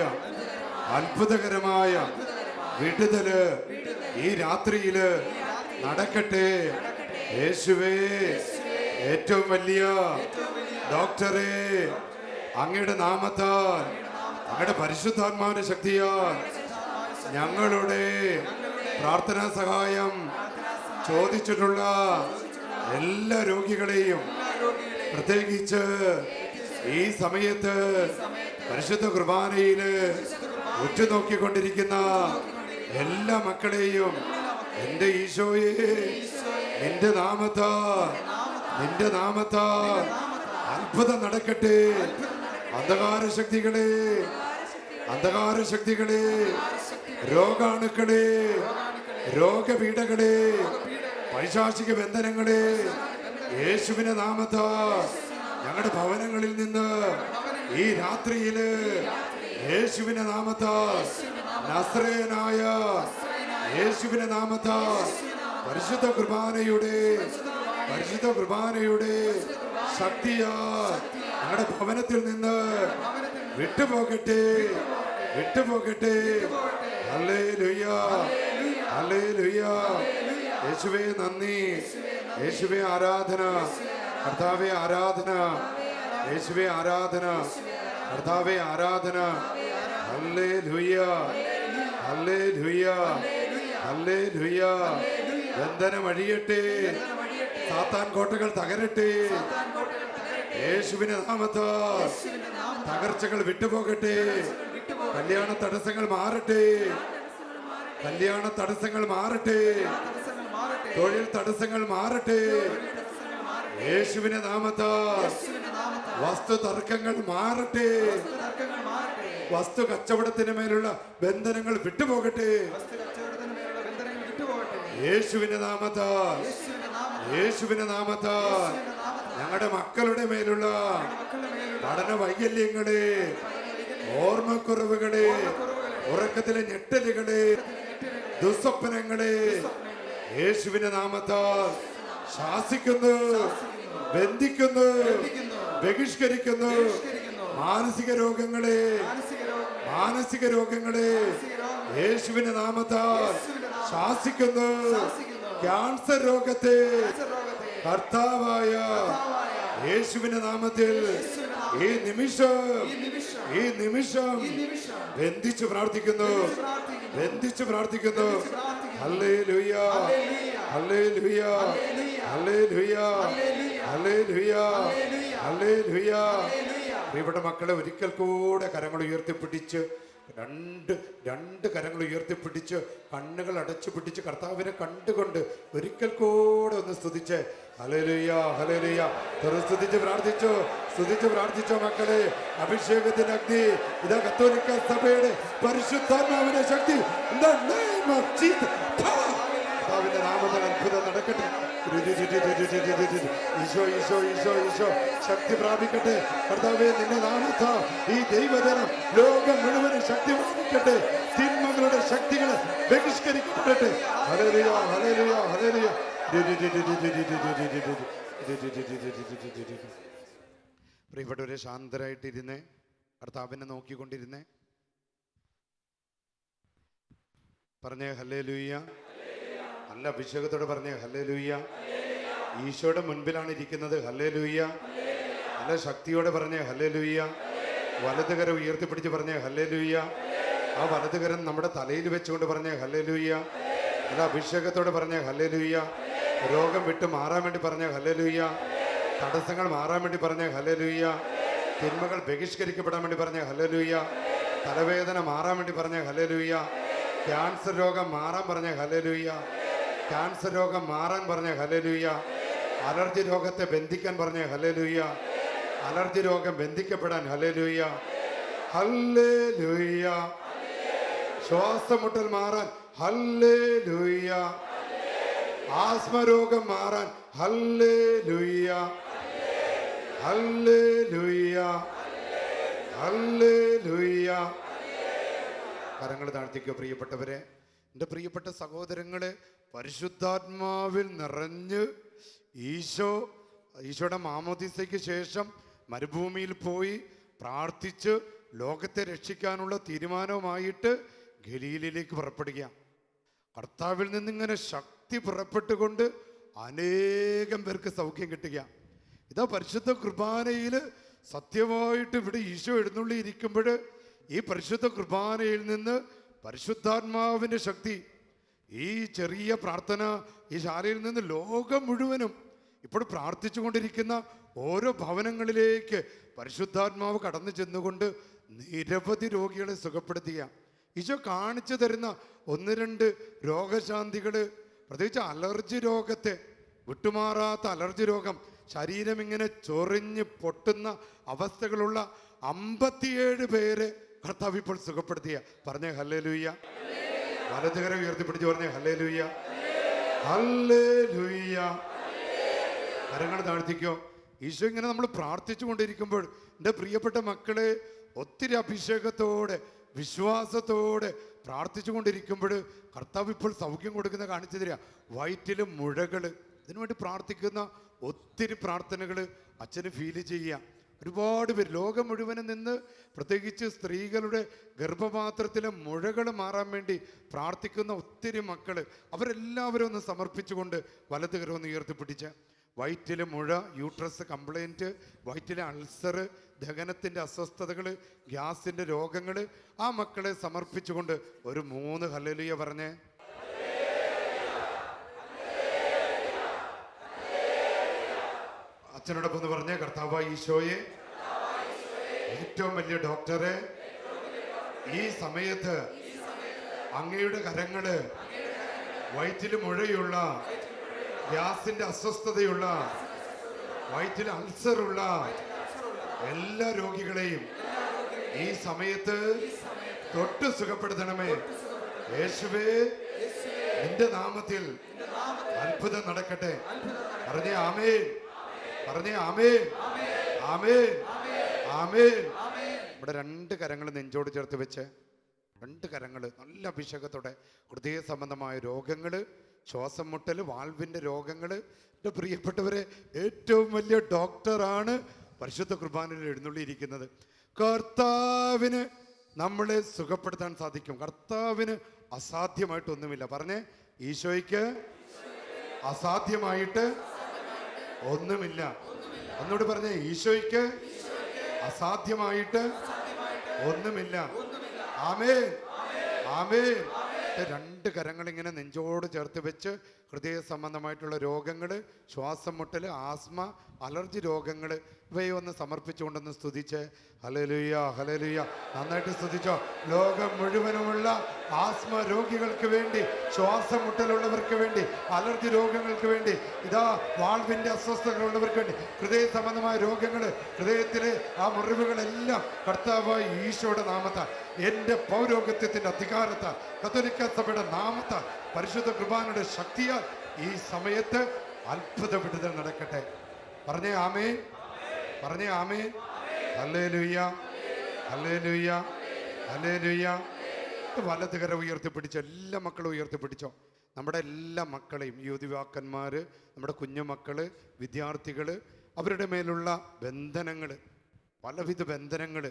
S1: അത്ഭുതകരമായ വിടുതല് ഈ രാത്രിയില് നടക്കട്ടെ. യേശുവേ, ഏറ്റവും വലിയ ഡോക്ടറെ, അങ്ങയുടെ നാമത്താൽ, അങ്ങയുടെ പരിശുദ്ധാത്മാവിന്റെ ശക്തിയാൽ ഞങ്ങളുടെ പ്രാർത്ഥനാ സഹായം ചോദിച്ചിട്ടുള്ള എല്ലാ രോഗികളെയും, പ്രത്യേകിച്ച് ഈ സമയത്ത് പരിശുദ്ധ കുർബാനയില് ഉറ്റുനോക്കിക്കൊണ്ടിരിക്കുന്ന എല്ലാ മക്കളെയും എൻ്റെ ഈശോയെ, നിന്റെ നാമത്താൽ, നിന്റെ നാമത്താൽ അത്ഭുതം നടക്കട്ടെ. അന്ധകാര ശക്തികളെ, അന്ധകാര ശക്തികളെ, രോഗാണുക്കളെ, രോഗപീഠകളെ, പൈശാചിക ബന്ധനങ്ങളെ യേശുവിന്റെ നാമത്താൽ ഞങ്ങളുടെ ഭവനങ്ങളിൽ നിന്ന് ഈ രാത്രിയില് യേശുവിന്റെ നാമത്താൽ, നസ്രയനായ യേശുവിന്റെ നാമത്താൽ പരിശുദ്ധ കുർബാനയുടെ, പരിശുദ്ധ കുർബാനയുടെ ശക്തിയാൽ ഞങ്ങളുടെ ഭവനത്തിൽ നിന്ന് വിട്ടുപോകട്ടെ, വിട്ടുപോകട്ടെ. ഹല്ലേലൂയ, ഹല്ലേലൂയ. യേശുവേ നന്ദി, യേശുവേ ആരാധന, കർത്താവേ ആരാധന, യേശുവേ ആരാധന, കർത്താവേ ആരാധന. ഹല്ലേലൂയ, ഹല്ലേലൂയ, ഹല്ലേലൂയ. ബന്ധനം അഴിയട്ടെ, സാത്താൻ കോട്ടകൾ തകരട്ടെ. യേശുവിന്റെ നാമത്താൽ തകർച്ചകൾ വിട്ടുപോകട്ടെ. കല്യാണ തടസ്സങ്ങൾ മാറട്ടെ, കല്യാണ തടസ്സങ്ങൾ മാറട്ടെ, തൊഴിൽ തടസ്സങ്ങൾ മാറട്ടെ. യേശുവിന്റെ നാമത്താൽ വസ്തു തർക്കങ്ങൾ മാറട്ടെ, വസ്തു കച്ചവടത്തിന് മേലുള്ള ബന്ധനങ്ങൾ വിട്ടുപോകട്ടെ. യേശുവിന്റെ നാമത്താൽ, യേശുവിന്റെ നാമത്താൽ ഞങ്ങളുടെ മക്കളുടെ മേലുള്ള പഠന വൈകല്യങ്ങളെ, ഓർമ്മക്കുറവുകളെ, ഉറക്കത്തിലെ ഞെട്ടലുകളെ, ദുസ്വപ്നങ്ങളെ യേശുവിന്റെ നാമത്താൽ ശാസിക്കുന്നു, ബന്ധിക്കുന്നു, ബഹിഷ്കരിക്കുന്നു. മാനസിക രോഗങ്ങളെ, മാനസിക രോഗങ്ങളെ യേശുവിന്റെ നാമത്താൽ ശാസിക്കുന്നു. ക്യാൻസർ രോഗത്തെ കർത്താവായ യേശുവിന്റെ നാമത്തിൽ ഈ നിമിഷം ബന്ധിച്ചു പ്രാർത്ഥിക്കുന്നു. ഹല്ലേലൂയ, ഹല്ലേലൂയ, ഹല്ലേലൂയ, ഹല്ലേലൂയ, ഹല്ലേലൂയ. പ്രിയപ്പെട്ട മക്കളെ, ഒരിക്കൽ കൂടെ കരങ്ങൾ ഉയർത്തിപ്പിടിച്ച് രണ്ട് കരങ്ങൾ ഉയർത്തിപ്പിടിച്ച് കണ്ണുകൾ അടച്ചു പിടിച്ച് കർത്താവിനെ കണ്ടുകൊണ്ട് ഒരിക്കൽ കൂടെ ഒന്ന് സ്തുതിച്ച് ഹല്ലേലൂയ, ഹല്ലേലൂയ. സ്തുതിച്ച് പ്രാർത്ഥിച്ചോ മക്കളെ. അഭിഷേകത്തിന്റെ അഗ്നി ഇതാ കത്തോലിക്ക സഭയുടെ പരിശുദ്ധാത്മാവിന്റെ ശക്തി കർത്താവിന്റെ നാമത്തിൽ അത്ഭുതം നടക്കട്ടെ. ഈശോ ശക്തി പ്രാപിക്കട്ടെ. കർത്താവേ, നിന്റെ നാമത്താ ഈ ദൈവജനം ലോകം മുഴുവനും ശക്തി പ്രാപിക്കട്ടെ. തിന്മകളുടെ ശക്തികൾ ബഹിഷ്കരിക്കപ്പെടട്ടെ. ഹല്ലേലൂയ, ഹല്ലേലൂയ, ഹല്ലേലൂയ. പ്രിയപ്പെട്ടവരെ, ശാന്തരായിട്ടിരുന്നേ, കർത്താവിനെ നോക്കിക്കൊണ്ടിരുന്നേ. പറഞ്ഞേ ഹല്ലേലൂയ. നല്ല അഭിഷേകത്തോടെ പറഞ്ഞേ ഹല്ലേലൂയ. ഈശോയുടെ മുൻപിലാണ് ഇരിക്കുന്നത്. ഹല്ലേലൂയ. നല്ല ശക്തിയോടെ പറഞ്ഞേ ഹല്ലേലൂയ. വലതുകരം ഉയർത്തിപ്പിടിച്ച് പറഞ്ഞേ ഹല്ലേലൂയ. ആ വലതുകരം നമ്മുടെ തലയിൽ വെച്ചുകൊണ്ട് പറഞ്ഞേ ഹല്ലേലൂയ. നല്ല അഭിഷേകത്തോടെ പറഞ്ഞേ ഹല്ലേലൂയ. രോഗം വിട്ട് മാറാൻ വേണ്ടി പറഞ്ഞേ ഹല്ലേലൂയ. തടസ്സങ്ങൾ മാറാൻ വേണ്ടി പറഞ്ഞേ ഹല്ലേലൂയ. തിന്മകൾ ബഹിഷ്കരിക്കപ്പെടാൻ വേണ്ടി പറഞ്ഞേ ഹല്ലേലൂയ. തലവേദന മാറാൻ വേണ്ടി പറഞ്ഞേ ഹല്ലേലൂയ. ക്യാൻസർ രോഗം മാറാൻ പറഞ്ഞേ ഹല്ലേലൂയ. ക്യാൻസർ രോഗം മാറാൻ പറഞ്ഞേ ഹല്ലേലൂയ. അലർജി രോഗത്തെ ബന്ധിക്കാൻ പറഞ്ഞേ ഹല്ലേലൂയ. അലർജി രോഗം ബന്ധിക്കപ്പെടാൻ ഹല്ലേലൂയ, ഹല്ലേലൂയ. ശ്വാസമുട്ടൽ മാറാൻ ഹല്ലേലൂയ. ആസ്മ രോഗം മാറാൻ ഹല്ലേലൂയ, ഹല്ലേലൂയ, ഹല്ലേലൂയ. കരങ്ങൾ താഴ്ത്തിക്കോ പ്രിയപ്പെട്ടവരെ. എൻ്റെ പ്രിയപ്പെട്ട സഹോദരങ്ങളെ, പരിശുദ്ധാത്മാവിൽ നിറഞ്ഞ് ഈശോയുടെ മാമോദീസയ്ക്ക് ശേഷം മരുഭൂമിയിൽ പോയി പ്രാർത്ഥിച്ച് ലോകത്തെ രക്ഷിക്കാനുള്ള തീരുമാനവുമായിട്ട് ഗലീലയിലേക്ക് പുറപ്പെടുക. കർത്താവിൽ നിന്നിങ്ങനെ ശക്തി പുറപ്പെട്ടുകൊണ്ട് അനേകം പേർക്ക് സൗഖ്യം കിട്ടുക. ഇതാ പരിശുദ്ധ കുർബാനയിൽ സത്യമായിട്ട് ഇവിടെ ഈശോ എഴുന്നള്ളി ഇരിക്കുമ്പോൾ ഈ പരിശുദ്ധ കുർബാനയിൽ നിന്ന് പരിശുദ്ധാത്മാവിൻ്റെ ശക്തി ഈ ചെറിയ പ്രാർത്ഥന ഈ ശാലയിൽ നിന്ന് ലോകം മുഴുവനും ഇപ്പോൾ പ്രാർത്ഥിച്ചു കൊണ്ടിരിക്കുന്ന ഓരോ ഭവനങ്ങളിലേക്ക് പരിശുദ്ധാത്മാവ് കടന്നു ചെന്നുകൊണ്ട് നിരവധി രോഗികളെ സുഖപ്പെടുത്തുക. ഈശോ കാണിച്ചു തരുന്ന 1-2 രോഗശാന്തികൾ, പ്രത്യേകിച്ച് അലർജി രോഗത്തെ, വിട്ടുമാറാത്ത അലർജി രോഗം, ശരീരം ഇങ്ങനെ ചൊറിഞ്ഞ് പൊട്ടുന്ന അവസ്ഥകളുള്ള 57 പേരെ കർത്താവ് ഇപ്പോൾ സുഖപ്പെടുത്തിയ. പറഞ്ഞേ ഹല്ലേലൂയ. വലതുകരം ഉയർത്തിപ്പിടിച്ച് പറഞ്ഞേ ഹല്ലേലൂയ, ഹല്ലേലൂയ. കരങ്ങൾ താഴ്ത്തിക്കോ. ഈശോ ഇങ്ങനെ നമ്മൾ പ്രാർത്ഥിച്ചു കൊണ്ടിരിക്കുമ്പോൾ എൻ്റെ പ്രിയപ്പെട്ട മക്കളെ, ഒത്തിരി അഭിഷേകത്തോടെ വിശ്വാസത്തോടെ പ്രാർത്ഥിച്ചു കൊണ്ടിരിക്കുമ്പോൾ കർത്താവ് ഇപ്പോൾ സൗഖ്യം കൊടുക്കുന്ന കാണിച്ചു തരിക. വയറ്റിൽ മുഴകൾ, ഇതിനുവേണ്ടി പ്രാർത്ഥിക്കുന്ന ഒത്തിരി പ്രാർത്ഥനകൾ അച്ഛന് ഫീൽ ചെയ്യുക. ഒരുപാട് പേര് ലോകം മുഴുവനും നിന്ന്, പ്രത്യേകിച്ച് സ്ത്രീകളുടെ ഗർഭപാത്രത്തിലെ മുഴകൾ മാറാൻ വേണ്ടി പ്രാർത്ഥിക്കുന്ന ഒത്തിരി മക്കൾ, അവരെല്ലാവരും ഒന്ന് സമർപ്പിച്ചുകൊണ്ട് വലതുകരം ഒന്ന് ഉയർത്തിപ്പിടിച്ച്. വയറ്റിലെ മുഴ, യൂട്രസ് കംപ്ലൈൻറ്റ്, വയറ്റിലെ അൾസർ, ദഹനത്തിൻ്റെ അസ്വസ്ഥതകൾ, ഗ്യാസിൻ്റെ രോഗങ്ങൾ, ആ മക്കളെ സമർപ്പിച്ചുകൊണ്ട് ഒരു 3 ഹല്ലേലൂയ പറഞ്ഞേ. അച്ഛനോടൊപ്പം ഒന്ന് പറഞ്ഞേ, കർത്താവായ ഈശോയെ, ഏറ്റവും വലിയ ഡോക്ടറെ, ഈ സമയത്ത് അങ്ങയുടെ കരങ്ങള് വയറ്റിൽ മുഴയുള്ള, ഗ്യാസിന്റെ അസ്വസ്ഥതയുള്ള, വയറ്റിൽ അൾസറുള്ള എല്ലാ രോഗികളെയും ഈ സമയത്ത് തൊട്ട് സുഖപ്പെടുത്തണമേ. യേശുവേ, നിന്റെ നാമത്തിൽ അത്ഭുതം നടക്കട്ടെ. പറഞ്ഞേ ആമേൻ, പറഞ്ഞേ ആമേൻ, ആമേൻ, ആമേൻ. ഇവിടെ 2 കരങ്ങൾ നെഞ്ചോട് ചേർത്ത് വെച്ച്, 2 കരങ്ങൾ നല്ല അഭിഷേകത്തോടെ ഹൃദയ സംബന്ധമായ രോഗങ്ങൾ, ശ്വാസം മുട്ടൽ, വാൽവിൻ്റെ രോഗങ്ങൾ. എൻ്റെ പ്രിയപ്പെട്ടവരെ, ഏറ്റവും വലിയ ഡോക്ടറാണ് പരിശുദ്ധ കുർബാനയിൽ എഴുന്നള്ളിയിരിക്കുന്നത്. കർത്താവിന് നമ്മളെ സുഖപ്പെടുത്താൻ സാധിക്കും. കർത്താവിന് അസാധ്യമായിട്ടൊന്നുമില്ല. പറഞ്ഞേ, ഈശോയ്ക്ക് അസാധ്യമായിട്ട് ഒന്നുമില്ല. ഒന്നുകൂടി പറഞ്ഞേ, ഈശോയ്ക്ക് അസാധ്യമായിട്ട് ഒന്നുമില്ല. ആമേൻ, ആമേൻ. രണ്ട് കരങ്ങൾ ഇങ്ങനെ നെഞ്ചോട് ചേർത്ത് വെച്ച് ഹൃദയ സംബന്ധമായിട്ടുള്ള രോഗങ്ങൾ, ശ്വാസം മുട്ടൽ, ആസ്മ, അലർജി രോഗങ്ങൾ ഇവയെ ഒന്ന് സമർപ്പിച്ചുകൊണ്ടൊന്ന് സ്തുതിച്ച് ഹല്ലേലൂയ, ഹല്ലേലൂയ. നന്നായിട്ട് സ്തുതിച്ചോ. ലോകം മുഴുവനുമുള്ള ആസ്മ രോഗികൾക്ക് വേണ്ടി, ശ്വാസം മുട്ടലുള്ളവർക്ക് വേണ്ടി, അലർജി രോഗങ്ങൾക്ക് വേണ്ടി, ഇതാ വാൾവിൻ്റെ അസ്വസ്ഥതകളുള്ളവർക്ക് വേണ്ടി, ഹൃദയ സംബന്ധമായ രോഗങ്ങൾ, ഹൃദയത്തിലെ ആ മുറിവുകളെല്ലാം കർത്താവായ ഈശോയുടെ നാമത്താൽ, എൻ്റെ പൗരോഗത്യത്തിൻ്റെ അധികാരത്താൽ, കത്തോലിക്ക സഭയുടെ നാമത്താൽ, പരിശുദ്ധ കുർബാനയുടെ ശക്തിയാൽ ഈ സമയത്ത് അത്ഭുത വിടുതൽ നടക്കട്ടെ. പറഞ്ഞേ ആമേൻ, പറഞ്ഞേ ആമേൻ. ഹല്ലേലൂയ, ഹല്ലേലൂയ, ഹല്ലേലൂയ. വലതുകര ഉയർത്തിപ്പിടിച്ചോ, എല്ലാ മക്കളും ഉയർത്തിപ്പിടിച്ചോ. നമ്മുടെ എല്ലാ മക്കളെയും, യുവതിവാക്കന്മാർ, നമ്മുടെ കുഞ്ഞുമക്കൾ, വിദ്യാർത്ഥികൾ, അവരുടെ മേലുള്ള ബന്ധനങ്ങൾ, പലവിധ ബന്ധനങ്ങൾ,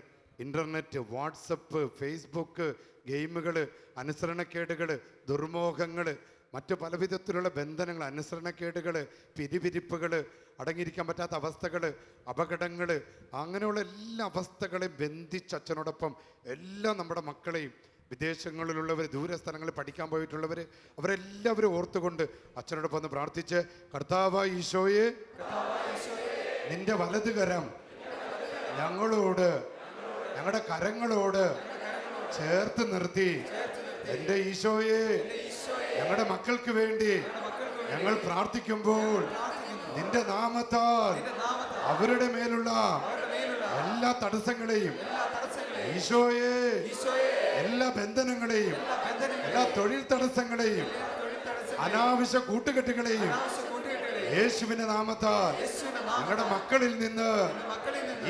S1: ഇൻ്റർനെറ്റ്, വാട്സപ്പ്, ഫേസ്ബുക്ക്, ഗെയിമുകൾ, അനുസരണക്കേടുകൾ, ദുർമോഹങ്ങൾ, മറ്റു പലവിധത്തിലുള്ള ബന്ധനങ്ങൾ, അനുസരണക്കേടുകൾ, പിരിപിരിപ്പുകൾ, അടങ്ങിയിരിക്കാൻ പറ്റാത്ത അവസ്ഥകൾ, അപകടങ്ങൾ, അങ്ങനെയുള്ള എല്ലാ അവസ്ഥകളെയും ബന്ധിച്ച് അച്ഛനോടൊപ്പം എല്ലാം നമ്മുടെ മക്കളെയും, വിദേശങ്ങളിലുള്ളവർ, ദൂരസ്ഥലങ്ങളിൽ പഠിക്കാൻ പോയിട്ടുള്ളവർ, അവരെല്ലാവരും ഓർത്തുകൊണ്ട് അച്ഛനോടൊപ്പം ഒന്ന് പ്രാർത്ഥിച്ച്, കർത്താവായ ഈശോയെ, നിന്റെ വലതുകരം ഞങ്ങളോട്, ഞങ്ങളുടെ കരങ്ങളോട് ചേർത്ത് നിർത്തി, എൻ്റെ ഈശോയെ, ഞങ്ങളുടെ മക്കൾക്ക് വേണ്ടി ഞങ്ങൾ പ്രാർത്ഥിക്കുമ്പോൾ നിന്റെ നാമത്താൽ അവരുടെ മേലുള്ള എല്ലാ തടസ്സങ്ങളെയും, ഈശോയെ, എല്ലാ ബന്ധനങ്ങളെയും, എല്ലാ തൊഴിൽ തടസ്സങ്ങളെയും, അനാവശ്യ കൂട്ടുകെട്ടുകളെയും യേശുവിന്റെ നാമത്താൽ ഞങ്ങളുടെ മക്കളിൽ നിന്ന്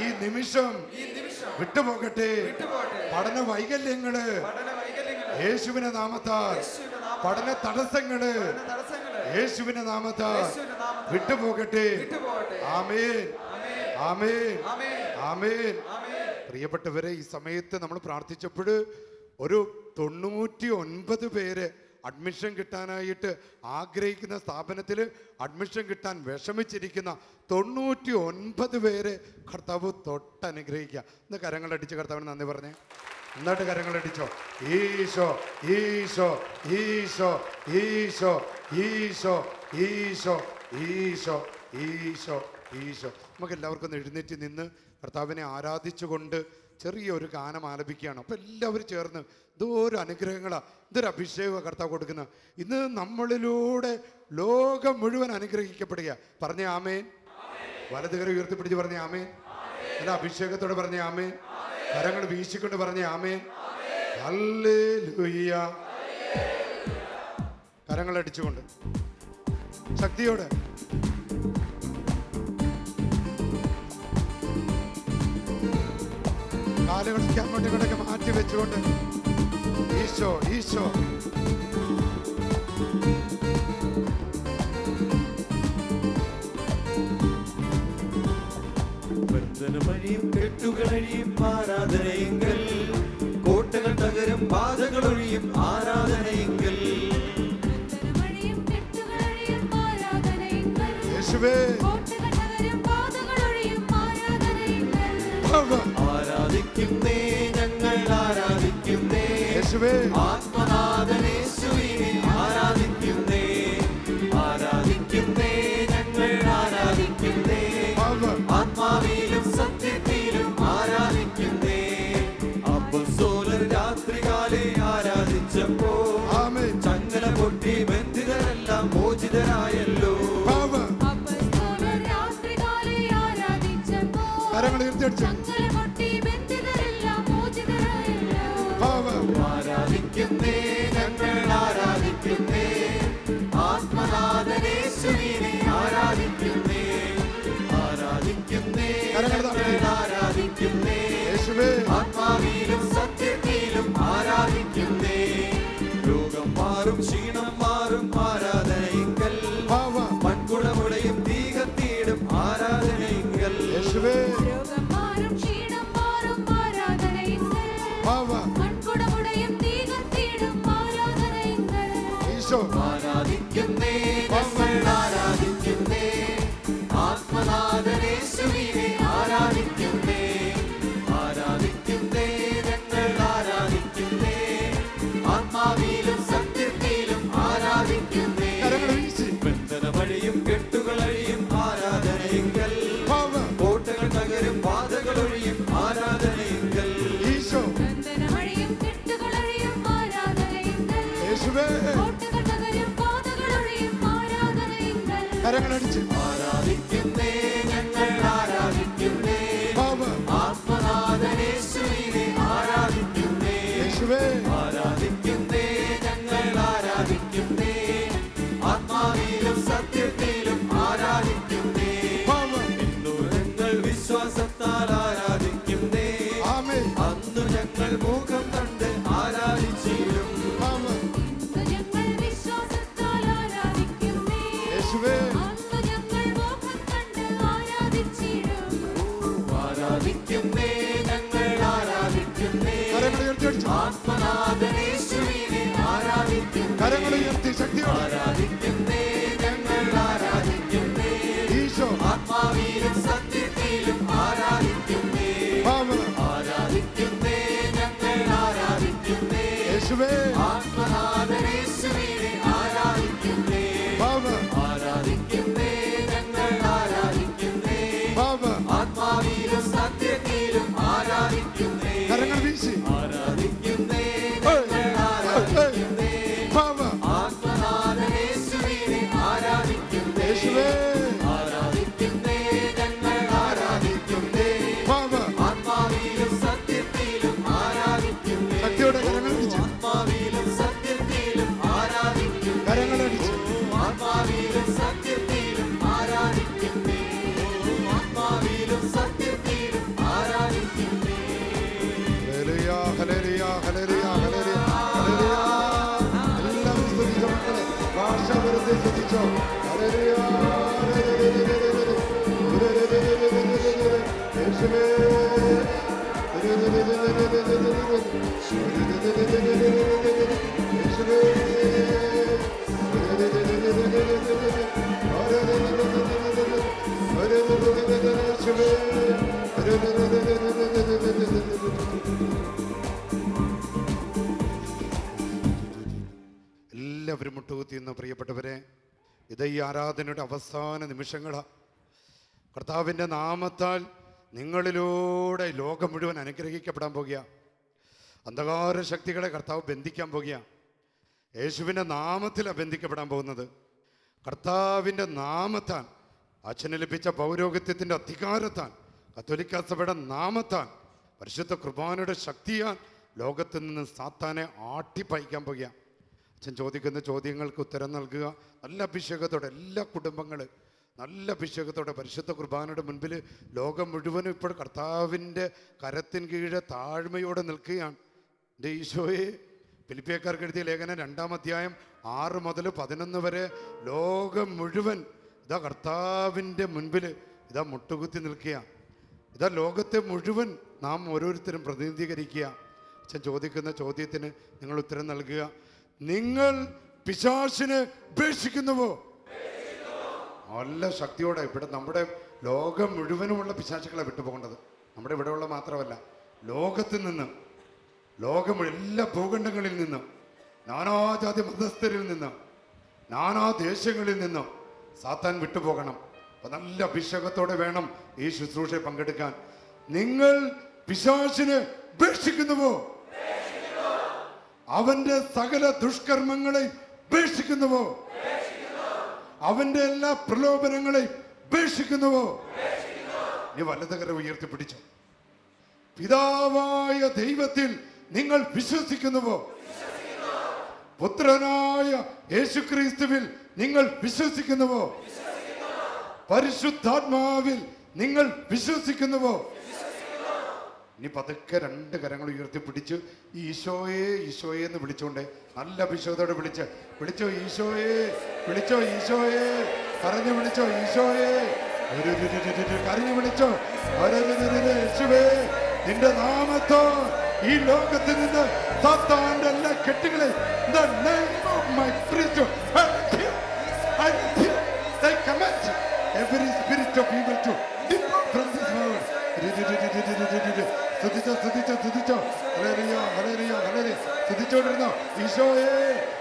S1: ഈ നിമിഷം വിട്ടുപോകട്ടെ. പഠന വൈകല്യങ്ങള് യേശുവിന്റെ നാമത്താൽ, പഠന തടസ്സങ്ങള് യേശുവിന്റെ നാമത്താൽ വിട്ടുപോകട്ടെ. ആമേൻ, ആമേൻ, ആമേൻ. പ്രിയപ്പെട്ടവരെ, ഈ സമയത്ത് നമ്മൾ പ്രാർത്ഥിച്ചപ്പോൾ ഒരു 99 പേര് അഡ്മിഷൻ കിട്ടാനായിട്ട് ആഗ്രഹിക്കുന്ന സ്ഥാപനത്തിൽ അഡ്മിഷൻ കിട്ടാൻ വിഷമിച്ചിരിക്കുന്ന 99 പേര് കർത്താവ് തൊട്ടനുഗ്രഹിക്കുക. ഇന്ന് കരങ്ങളടിച്ച് കർത്താവിന് നന്ദി പറഞ്ഞേ. എന്നിട്ട് കരങ്ങളടിച്ചോ. ഈശോ, ഈശോ, ഈശോ, ഈശോ, ഈശോ, ഈശോ, ഈശോ, ഈശോ, ഈശോ. നമുക്ക് എല്ലാവർക്കും ഒന്ന് എഴുന്നേറ്റ് നിന്ന് കർത്താവിനെ ആരാധിച്ചുകൊണ്ട് ചെറിയൊരു ഗാനം ആലപിക്കുകയാണ്. അപ്പോൾ എല്ലാവരും ചേർന്ന്, ഇതൊരു അനുഗ്രഹങ്ങളാണ്, ഇതൊരു അഭിഷേകമാണ് കർത്താവ് കൊടുക്കുന്നത്. ഇന്ന് നമ്മളിലൂടെ ലോകം മുഴുവൻ അനുഗ്രഹിക്കപ്പെടുക. പറഞ്ഞേ ആമേൻ. വലതുകര ഉയർത്തിപ്പിടിച്ച് പറഞ്ഞേ ആമേൻ. അല്ല, അഭിഷേകത്തോടെ പറഞ്ഞേ ആമേൻ. കരങ്ങൾ വീശിക്കൊണ്ട് പറഞ്ഞേ ആമേൻ. ഹല്ലേലൂയ. കരങ്ങൾ അടിച്ചുകൊണ്ട് ശക്തിയോടെ കാലുകളൊക്കെ അങ്ങോട്ടും ഇങ്ങോട്ടൊക്കെ മാറ്റി വെച്ചുകൊണ്ട് ഈശോ, ഈശോ.
S3: ബന്ധനമഴിയും കെട്ടുകളഴിയും ആരാധനയെങ്കിൽ, കോട്ടകൾ തകരും പാതകളൊഴിയും ആരാധനയെങ്കിൽ,
S1: യേശുവേ,
S3: ആരാധിക്കുന്നേ, ഞങ്ങൾ ആരാധിക്കുന്നേ
S1: യേശുവേ,
S3: ആത്മനാഥനേശുവിനെ ആരാധിക്കുന്നേ, ആരാധിക്കുന്നേ, ഞങ്ങൾ ആരാധിക്കുന്നേ, ആത്മാവിലും സത്യത്തിലും ആരാധിക്കുന്നേ. അപ്പോസ്തലർ രാത്രികാലെ ആരാധിച്ചപ്പോൾ ചങ്ങല പൊട്ടി ബന്ധിതരെല്ലാം മോചിതരായല്ലോ. ആരാധിക്കുന്നേ, ഞങ്ങൾ ആരാധിക്കുന്നേ, ആത്മനാഥനേശുവിനെ ആരാധിക്കുന്നേ, ആരാധിക്കുന്നേ, ഞങ്ങൾ ആരാധിക്കുന്നേ, ആത്മാവിലും സത്യത്തിലും ആരാധിക്കുന്നേ. രോഗം മാറും, ക്ഷീണം മാറും ആരാധനയെങ്കിൽ, മൺകുടമുടയും തീ കത്തിയിടും ആരാധനയെങ്കിൽ, ആരാധിക്കുന്നേ, ഞങ്ങൾ ആരാധിക്കുന്നേ,
S1: യേശുവേ കരങ്ങളടിച്ച്
S3: ആരാധിക്കുന്നേ ഞങ്ങൾ ആരാധിക്കുന്നേ ആത്മനാഥനേശുവിനെ ആരാധിക്കുന്നേ
S1: യേശുവേ
S3: ആരാധിക്കുന്നേ ഞങ്ങൾ ആരാധിക്കുന്നേ ആത്മാവിലും സത്യത്തിലും ആരാധിക്കുന്നേ ഇന്നു ഞങ്ങൾ വിശ്വാസത്താൽ ആരാധിക്കുന്നേ അന്നു ഞങ്ങൾ മുഖം കണ്ട് ആരാധിച്ചിരും
S1: യേശുവേ
S3: ആരാധിക്കുന്നേ ഞങ്ങൾ ആരാധിക്കുന്നേ ആത്മനാഥനേശുവിനെ ആരാധിക്കുന്നേ
S1: കരങ്ങളുയർത്തി ശക്തിയോടെ
S3: ആരാധിക്കുന്നേ ഞങ്ങൾ ആരാധിക്കുന്നേ
S1: ഈശോ
S3: ആത്മാവിലും സത്യത്തിലും ആരാധിക്കുന്നേ ആരാധിക്കുന്നേ ഞങ്ങൾ ആരാധിക്കുന്നേ
S1: യേശുവേ
S3: ആത്മനാഥനേശുവിനെ ആരാധിക്കുന്നേ ആരാധിക്കുന്നേ ഞങ്ങൾ ആരാധിക്കുന്നേ ആത്മാവിലും സത്യത്തിലും ആരാധിക്കുന്നേ
S1: കരങ്ങൾ വീശി
S3: ആരാധിക്കുന്നേ ഞങ്ങൾ ആരാധിക്കുന്നേ ആത്മനാഥനേശുവിനെ ആരാധിക്കുന്നേ
S1: യേശുവേ
S3: ആരാധിക്കുന്നേ ഞങ്ങൾ ആരാധിക്കുന്നേ ആത്മാവിലും സത്യത്തിലും ആരാധിക്കുന്നേ
S1: ശക്തിയോടെ കരങ്ങൾ വീശി
S3: ആത്മാവിലും സത്യത്തിലും ആരാധിക്കുന്നേ
S1: കരങ്ങളടിച്ച്
S3: ആത്മാവിലും സത്യത്തിലും ആരാധിക്കുന്നേ ആത്മാവിലും സത്യത്തിലും ആരാധിക്കുന്നേ
S1: ഹല്ലേലൂയ ഹല്ലേലൂയ ഹല്ലേലൂയ ഹല്ലേലൂയ ഹല്ലേലൂയ എല്ലാവരും സ്തുതിച്ചോ മക്കളെ ഭാഷ വെറുതെ സ്തുതിച്ചോ ഹല്ലേലൂയ യേശുവേ യേശുവേ എല്ലാവരും മുട്ടുകുത്തിയെന്ന് പ്രിയപ്പെട്ടവരെ, ഇത് ഈ ആരാധനയുടെ അവസാന നിമിഷങ്ങളാണ്. കർത്താവിൻ്റെ നാമത്താൽ നിങ്ങളിലൂടെ ലോകം മുഴുവൻ അനുഗ്രഹിക്കപ്പെടാൻ പോകുക. അന്ധകാര ശക്തികളെ കർത്താവ് ബന്ധിക്കാൻ പോകുക. യേശുവിൻ്റെ നാമത്തിലാണ് ബന്ധിക്കപ്പെടാൻ പോകുന്നത്. കർത്താവിൻ്റെ നാമത്താൽ, അച്ഛന് ലഭിച്ച പൗരോഹിത്യത്തിൻ്റെ അധികാരത്താൽ, കത്തോലിക്ക സഭയുടെ നാമത്താൽ, പരിശുദ്ധ കുർബാനയുടെ ശക്തിയാൽ ലോകത്തിൽ നിന്ന് സാത്താനെ ആട്ടിപ്പായിക്കാൻ പോകുക. അച്ഛൻ ചോദിക്കുന്ന ചോദ്യങ്ങൾക്ക് ഉത്തരം നൽകുക. നല്ല അഭിഷേകത്തോടെ എല്ലാ കുടുംബങ്ങളും നല്ല അഭിഷേകത്തോടെ പരിശുദ്ധ കുർബാനയുടെ മുൻപിൽ ലോകം മുഴുവനും ഇപ്പോൾ കർത്താവിൻ്റെ കരത്തിന് കീഴെ താഴ്മയോടെ നിൽക്കുകയാണ്. എൻ്റെ ഈശോയെ, ഫിലിപ്പിയക്കാർക്ക് എഴുതിയ ലേഖനം 2-ാം അധ്യായം 6 മുതൽ 11 വരെ ലോകം മുഴുവൻ ഇതാ കർത്താവിൻ്റെ മുൻപിൽ ഇതാ മുട്ടുകുത്തി നിൽക്കുക. ഇതാ ലോകത്തെ മുഴുവൻ നാം ഓരോരുത്തരും പ്രതിനിധീകരിക്കുക. അച്ഛൻ ചോദിക്കുന്ന ചോദ്യത്തിന് നിങ്ങൾ ഉത്തരം നൽകുക. നിങ്ങൾ പിശാചിനെ ഉപേക്ഷിക്കുന്നുവോ? നല്ല ശക്തിയോടെ. ഇവിടെ നമ്മുടെ ലോകം മുഴുവനുമുള്ള പിശാചുക്കളെ വിട്ടുപോകേണ്ടത്. നമ്മുടെ ഇവിടെയുള്ള മാത്രമല്ല, ലോകത്തിൽ നിന്ന്, ലോകം എല്ലാ ഭൂഖണ്ഡങ്ങളിൽ നിന്നും, നാനാജാതി മതസ്ഥരിൽ നിന്നും, നാനാ ദേശങ്ങളിൽ നിന്നും സാത്താൻ വിട്ടുപോകണം. അപ്പം നല്ല അഭിഷേകത്തോടെ വേണം ഈ ശുശ്രൂഷയെ പങ്കെടുക്കാൻ. നിങ്ങൾ പിശാചിനെ ഉപേക്ഷിക്കുന്നുവോ? അവന്റെ സകല ദുഷ്കർമ്മങ്ങളെ ഉപേക്ഷിക്കുന്നുവോ? അവന്റെ എല്ലാ പ്രലോഭനങ്ങളെയും ഉപേക്ഷിക്കുന്നുവോ? നീ വലതുകരം ഉയർത്തിപ്പിടിച്ചു. പിതാവായ ദൈവത്തിൽ നിങ്ങൾ വിശ്വസിക്കുന്നുവോ? പുത്രനായ യേശുക്രിസ്തുവിൽ നിങ്ങൾ വിശ്വസിക്കുന്നുവോ? പരിശുദ്ധാത്മാവിൽ നിങ്ങൾ വിശ്വസിക്കുന്നുവോ? ഇനി പതുക്കെ 2 കരങ്ങൾ ഉയർത്തിപ്പിടിച്ച് ഈശോയെ ഈശോയെ എന്ന് വിളിച്ചോണ്ടേ, നല്ല അഭിഷേകത്തോടെ വിളിച്ചോ ഈശോയെ, വിളിച്ചോ ഈശോയെ, കരഞ്ഞു വിളിച്ചോ ഈശോയെ, കരഞ്ഞു വിളിച്ചോ യേശുവേ. നിന്റെ നാമത്തോ ഈ ലോകത്തിൽ നിന്ന് സാത്താന്റെ എല്ലാ കെട്ടുകളെ every spirit of evil to depart from this world. സ്തുതിച്ചോണ്ടിരുന്നോ ഈശോയെ,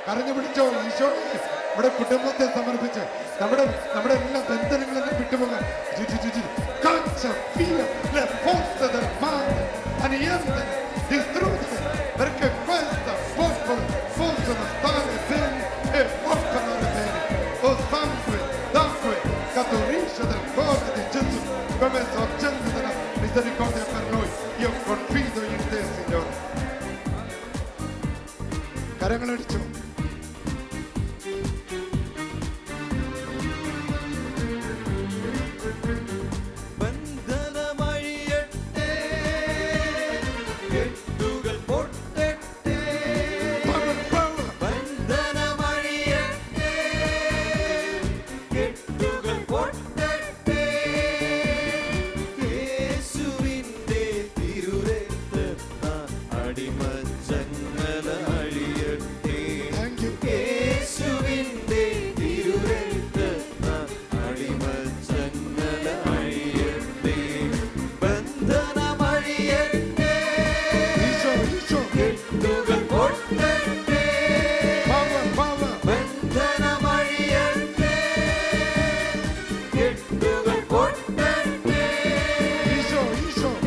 S1: കരഞ്ഞു പിടിച്ചോ ഈശോയെ. നമ്മുടെ കുടുംബത്തെ സമർപ്പിച്ച് നമ്മുടെ എല്ലാ ബന്ധനങ്ങളെല്ലാം വിട്ടുപോകാൻ perché questa possono stare കരങ്ങളടിച്ചു.
S3: ബന്ധനമഴിയട്ടെ, കെട്ടുകൾ പൊട്ടട്ടെ. ബന്ധനമഴിയട്ടെ, കെട്ടുകൾ പൊട്ടട്ടെ. യേശുവിന്റെ തിരുരക്തത്താൽ അടിമച്ചങ്ങല അഴിയട്ടെ. യേശുവിന്റെ തിരുരക്തത്താൽ അടിമച്ചങ്ങല അഴിയട്ടെ. ബന്ധനമഴിയട്ടെ, കെട്ടുകൾ പൊട്ടട്ടെ. ബന്ധനമഴിയട്ടെ, കെട്ടുകൾ പൊട്ടട്ടെ.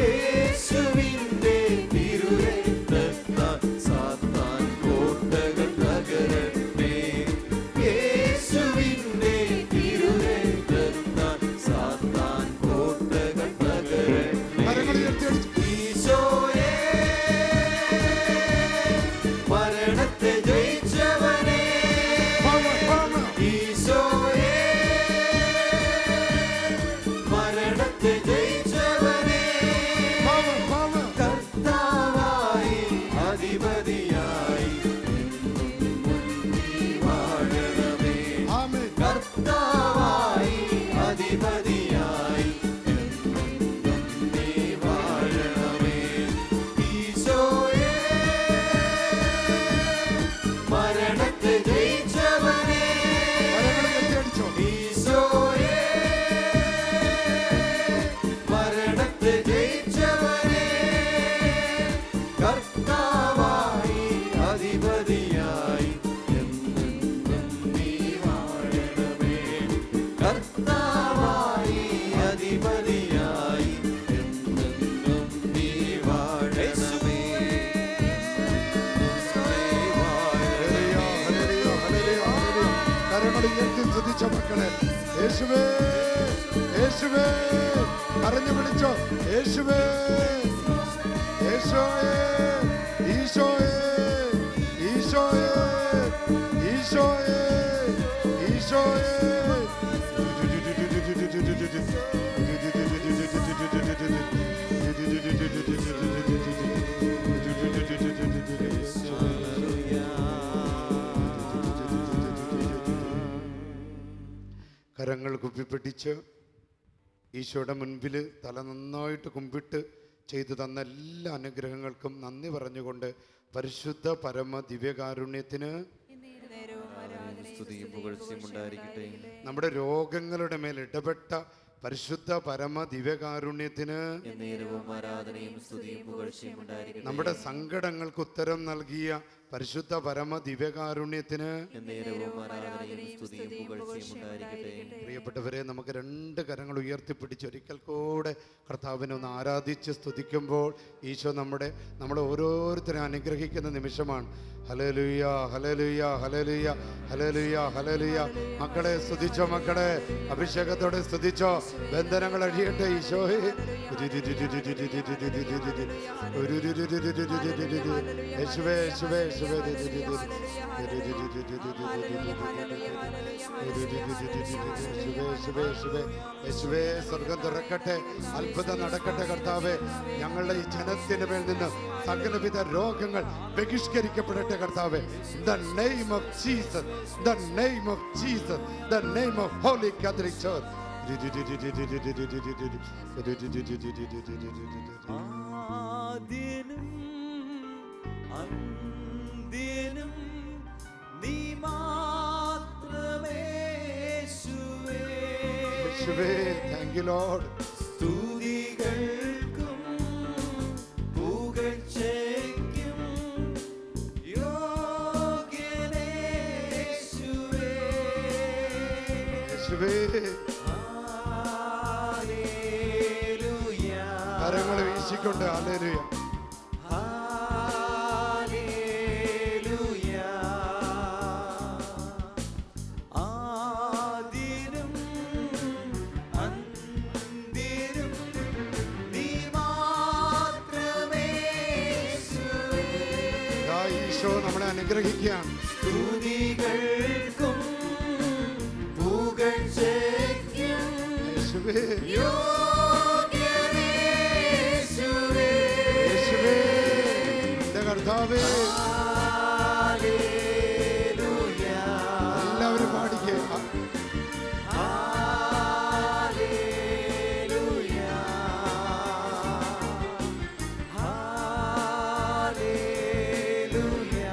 S3: യേശുവിന്റെ തിരുരക്തത്താൽ സാത്താൻ കോട്ടകൾ തകരട്ടെ. യേശുവിന്റെ തിരുരക്തത്താൽ സാത്താൻ കോട്ടകൾ തകരട്ടെ. ഈശോയേ, മരണത്തെ ജയിച്ചവനേ. ഈശോയേ, മരണത്തെ ജയിച്ചവനേ. കർത്താവായി അധിപതിയായി എന്നും നീ വാഴണമേ. കർത്താവായി അധിപതിയായി എന്നും നീ വാഴണമേ. ഈശോയേ, മരണത്തെ ജയിച്ചവനേ. ഈശോയേ, മരണത്തെ ജയിച്ചവനേ. കർത്താവായി അധിപതിയായി എന്നും നീ വാഴണമേ. കർത്താവായി അധിപതിയായി എന്നും നീ വാഴണമേ.
S1: കരങ്ങളുയർത്തി സ്തുതിച്ച മക്കളെ, യേശുവേ, യേശുവേ, കരഞ്ഞു വിളിച്ചോ, യേശുവേ, യേശോയേ, ഈശോയേ, ഈശോയേ, ഈശോയേ, ഈശോയേ. കരങ്ങൾ കുപ്പിപ്പിടിച്ച് ഈശോയുടെ മുൻപിൽ തല നന്നായിട്ട് കുമ്പിട്ട് ചെയ്തു തന്ന എല്ലാ അനുഗ്രഹങ്ങൾക്കും നന്ദി പറഞ്ഞുകൊണ്ട് പരിശുദ്ധ പരമ ദിവ്യകാരുണ്യത്തിന്
S3: സ്തുതിയും പുകഴ്ചയും ഉണ്ടായിരിക്കട്ടെ.
S1: നമ്മുടെ രോഗങ്ങളുടെ മേൽ ഇടപെട്ട പരിശുദ്ധ പരമ ദിവ്യകാരുണ്യത്തിന്
S3: എന്നേരവും ആരാധനയും സ്തുതിയും പുകഴ്ചയും ഉണ്ടായിരിക്കട്ടെ.
S1: നമ്മുടെ സങ്കടങ്ങൾക്ക് ഉത്തരം നൽകിയ പരിശുദ്ധ പരമ ദിവ്യകാരുണ്യത്തിന്
S3: എന്നേരവും ആരാധനയും സ്തുതിയും പുകഴ്ചയും ഉണ്ടായിരിക്കട്ടെ.
S1: പ്രിയപ്പെട്ടവരെ, നമുക്ക് രണ്ട് കരങ്ങൾ ഉയർത്തിപ്പിടിച്ച് ഒരിക്കൽ കൂടെ കർത്താവിനെ ഒന്ന് ആരാധിച്ച് സ്തുതിക്കുമ്പോൾ ഈശോ നമ്മളെ ഓരോരുത്തരും അനുഗ്രഹിക്കുന്ന നിമിഷമാണ്. ഹല്ലേലൂയ, ഹല്ലേലൂയ, ഹല്ലേലൂയ, ഹല്ലേലൂയ, ഹല്ലേലൂയ. മക്കളെ സ്തുതിച്ചോ, മക്കളെ അഭിഷേകത്തോടെ സ്തുതിച്ചോ. ബന്ധനങ്ങൾ അഴിയട്ടെ ഈശോയെ. യേശുവേ, യേശുവേ, യേശുവേ. യേശുവേ, സ്വർഗം തുറക്കട്ടെ, അത്ഭുതം നടക്കട്ടെ കർത്താവേ. ഞങ്ങളുടെ ഈ ജനത്തിന് മേൽ നിന്ന് സകലവിധ രോഗങ്ങൾ ബഹിഷ്കരിക്കപ്പെടട്ടെ കർത്താവേ. The name of Jesus, the name of Jesus, the name of Holy Catholic Church.
S3: ആദ്യനും അന്ത്യനും നീ മാത്രമേ യേശുവേ.
S1: യേശുവേ, thank you Lord.
S3: സ്തുതികൾക്കും പുകഴ്ചയ്ക്കും യോഗ്യനേ യേശുവേ.
S1: യേശുവേ,
S3: ഹല്ലേലൂയ.
S1: കരങ്ങൾ വീശിക്കൊണ്ട് ഹല്ലേലൂയ.
S3: ഹല്ലേലൂയ. ആദ്യനും അന്ത്യനും നീ മാത്രമേ യേശുവേ.
S1: ഈ ഈശോ നമ്മളെ അനുഗ്രഹിക്കുകയാണ്.
S3: സ്തുതികൾക്കും പുകഴ്ചയ്ക്കും
S1: യേശുവേ,
S3: യോഗ്യനേ യേശുവേ.
S1: യേശുവേ, എൻ്റെ കർത്താവേ.
S3: ഹല്ലേലൂയ,
S1: എല്ലാവരും പാടിക്കുക.
S3: ഹല്ലേലൂയ, ഹല്ലേലൂയ,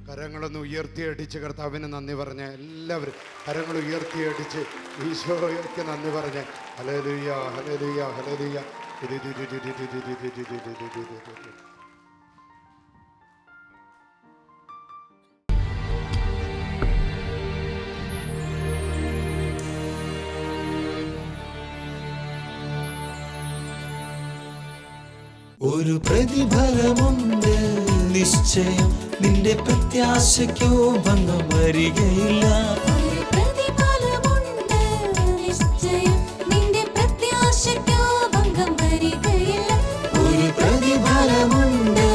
S1: കരങ്ങളൊന്ന് ഉയർത്തിയടിച്ച് കർത്താവിന് നന്ദി പറഞ്ഞ എല്ലാവരും കരങ്ങൾ ഉയർത്തിയടിച്ച് ഈശോയ്ക്ക് നന്ദി പറഞ്ഞ് ഹല്ലേലൂയ, ഹല്ലേലൂയ, ഹല്ലേലൂയ.
S4: ഒരു പ്രതിഫലമുണ്ട് നിശ്ചയം, നിന്റെ പ്രത്യാശയ്ക്കോ ഭംഗം വരികയില്ല.
S5: ഒരു പ്രതിഫലമുണ്ട് നിശ്ചയം, നിന്റെ പ്രത്യാശയ്ക്കോ ഭംഗം വരികയില്ല.
S4: ഒരു പ്രതിഫലമുണ്ട്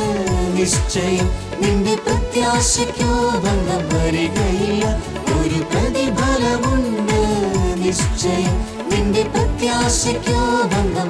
S4: നിശ്ചയം, നിന്റെ പ്രത്യാശയ്ക്കോ ഭംഗം വരികയില്ല. ഒരു പ്രതിഫലമുണ്ട് നിശ്ചയം, നിന്റെ പ്രത്യാശയ്ക്കോ ഭംഗം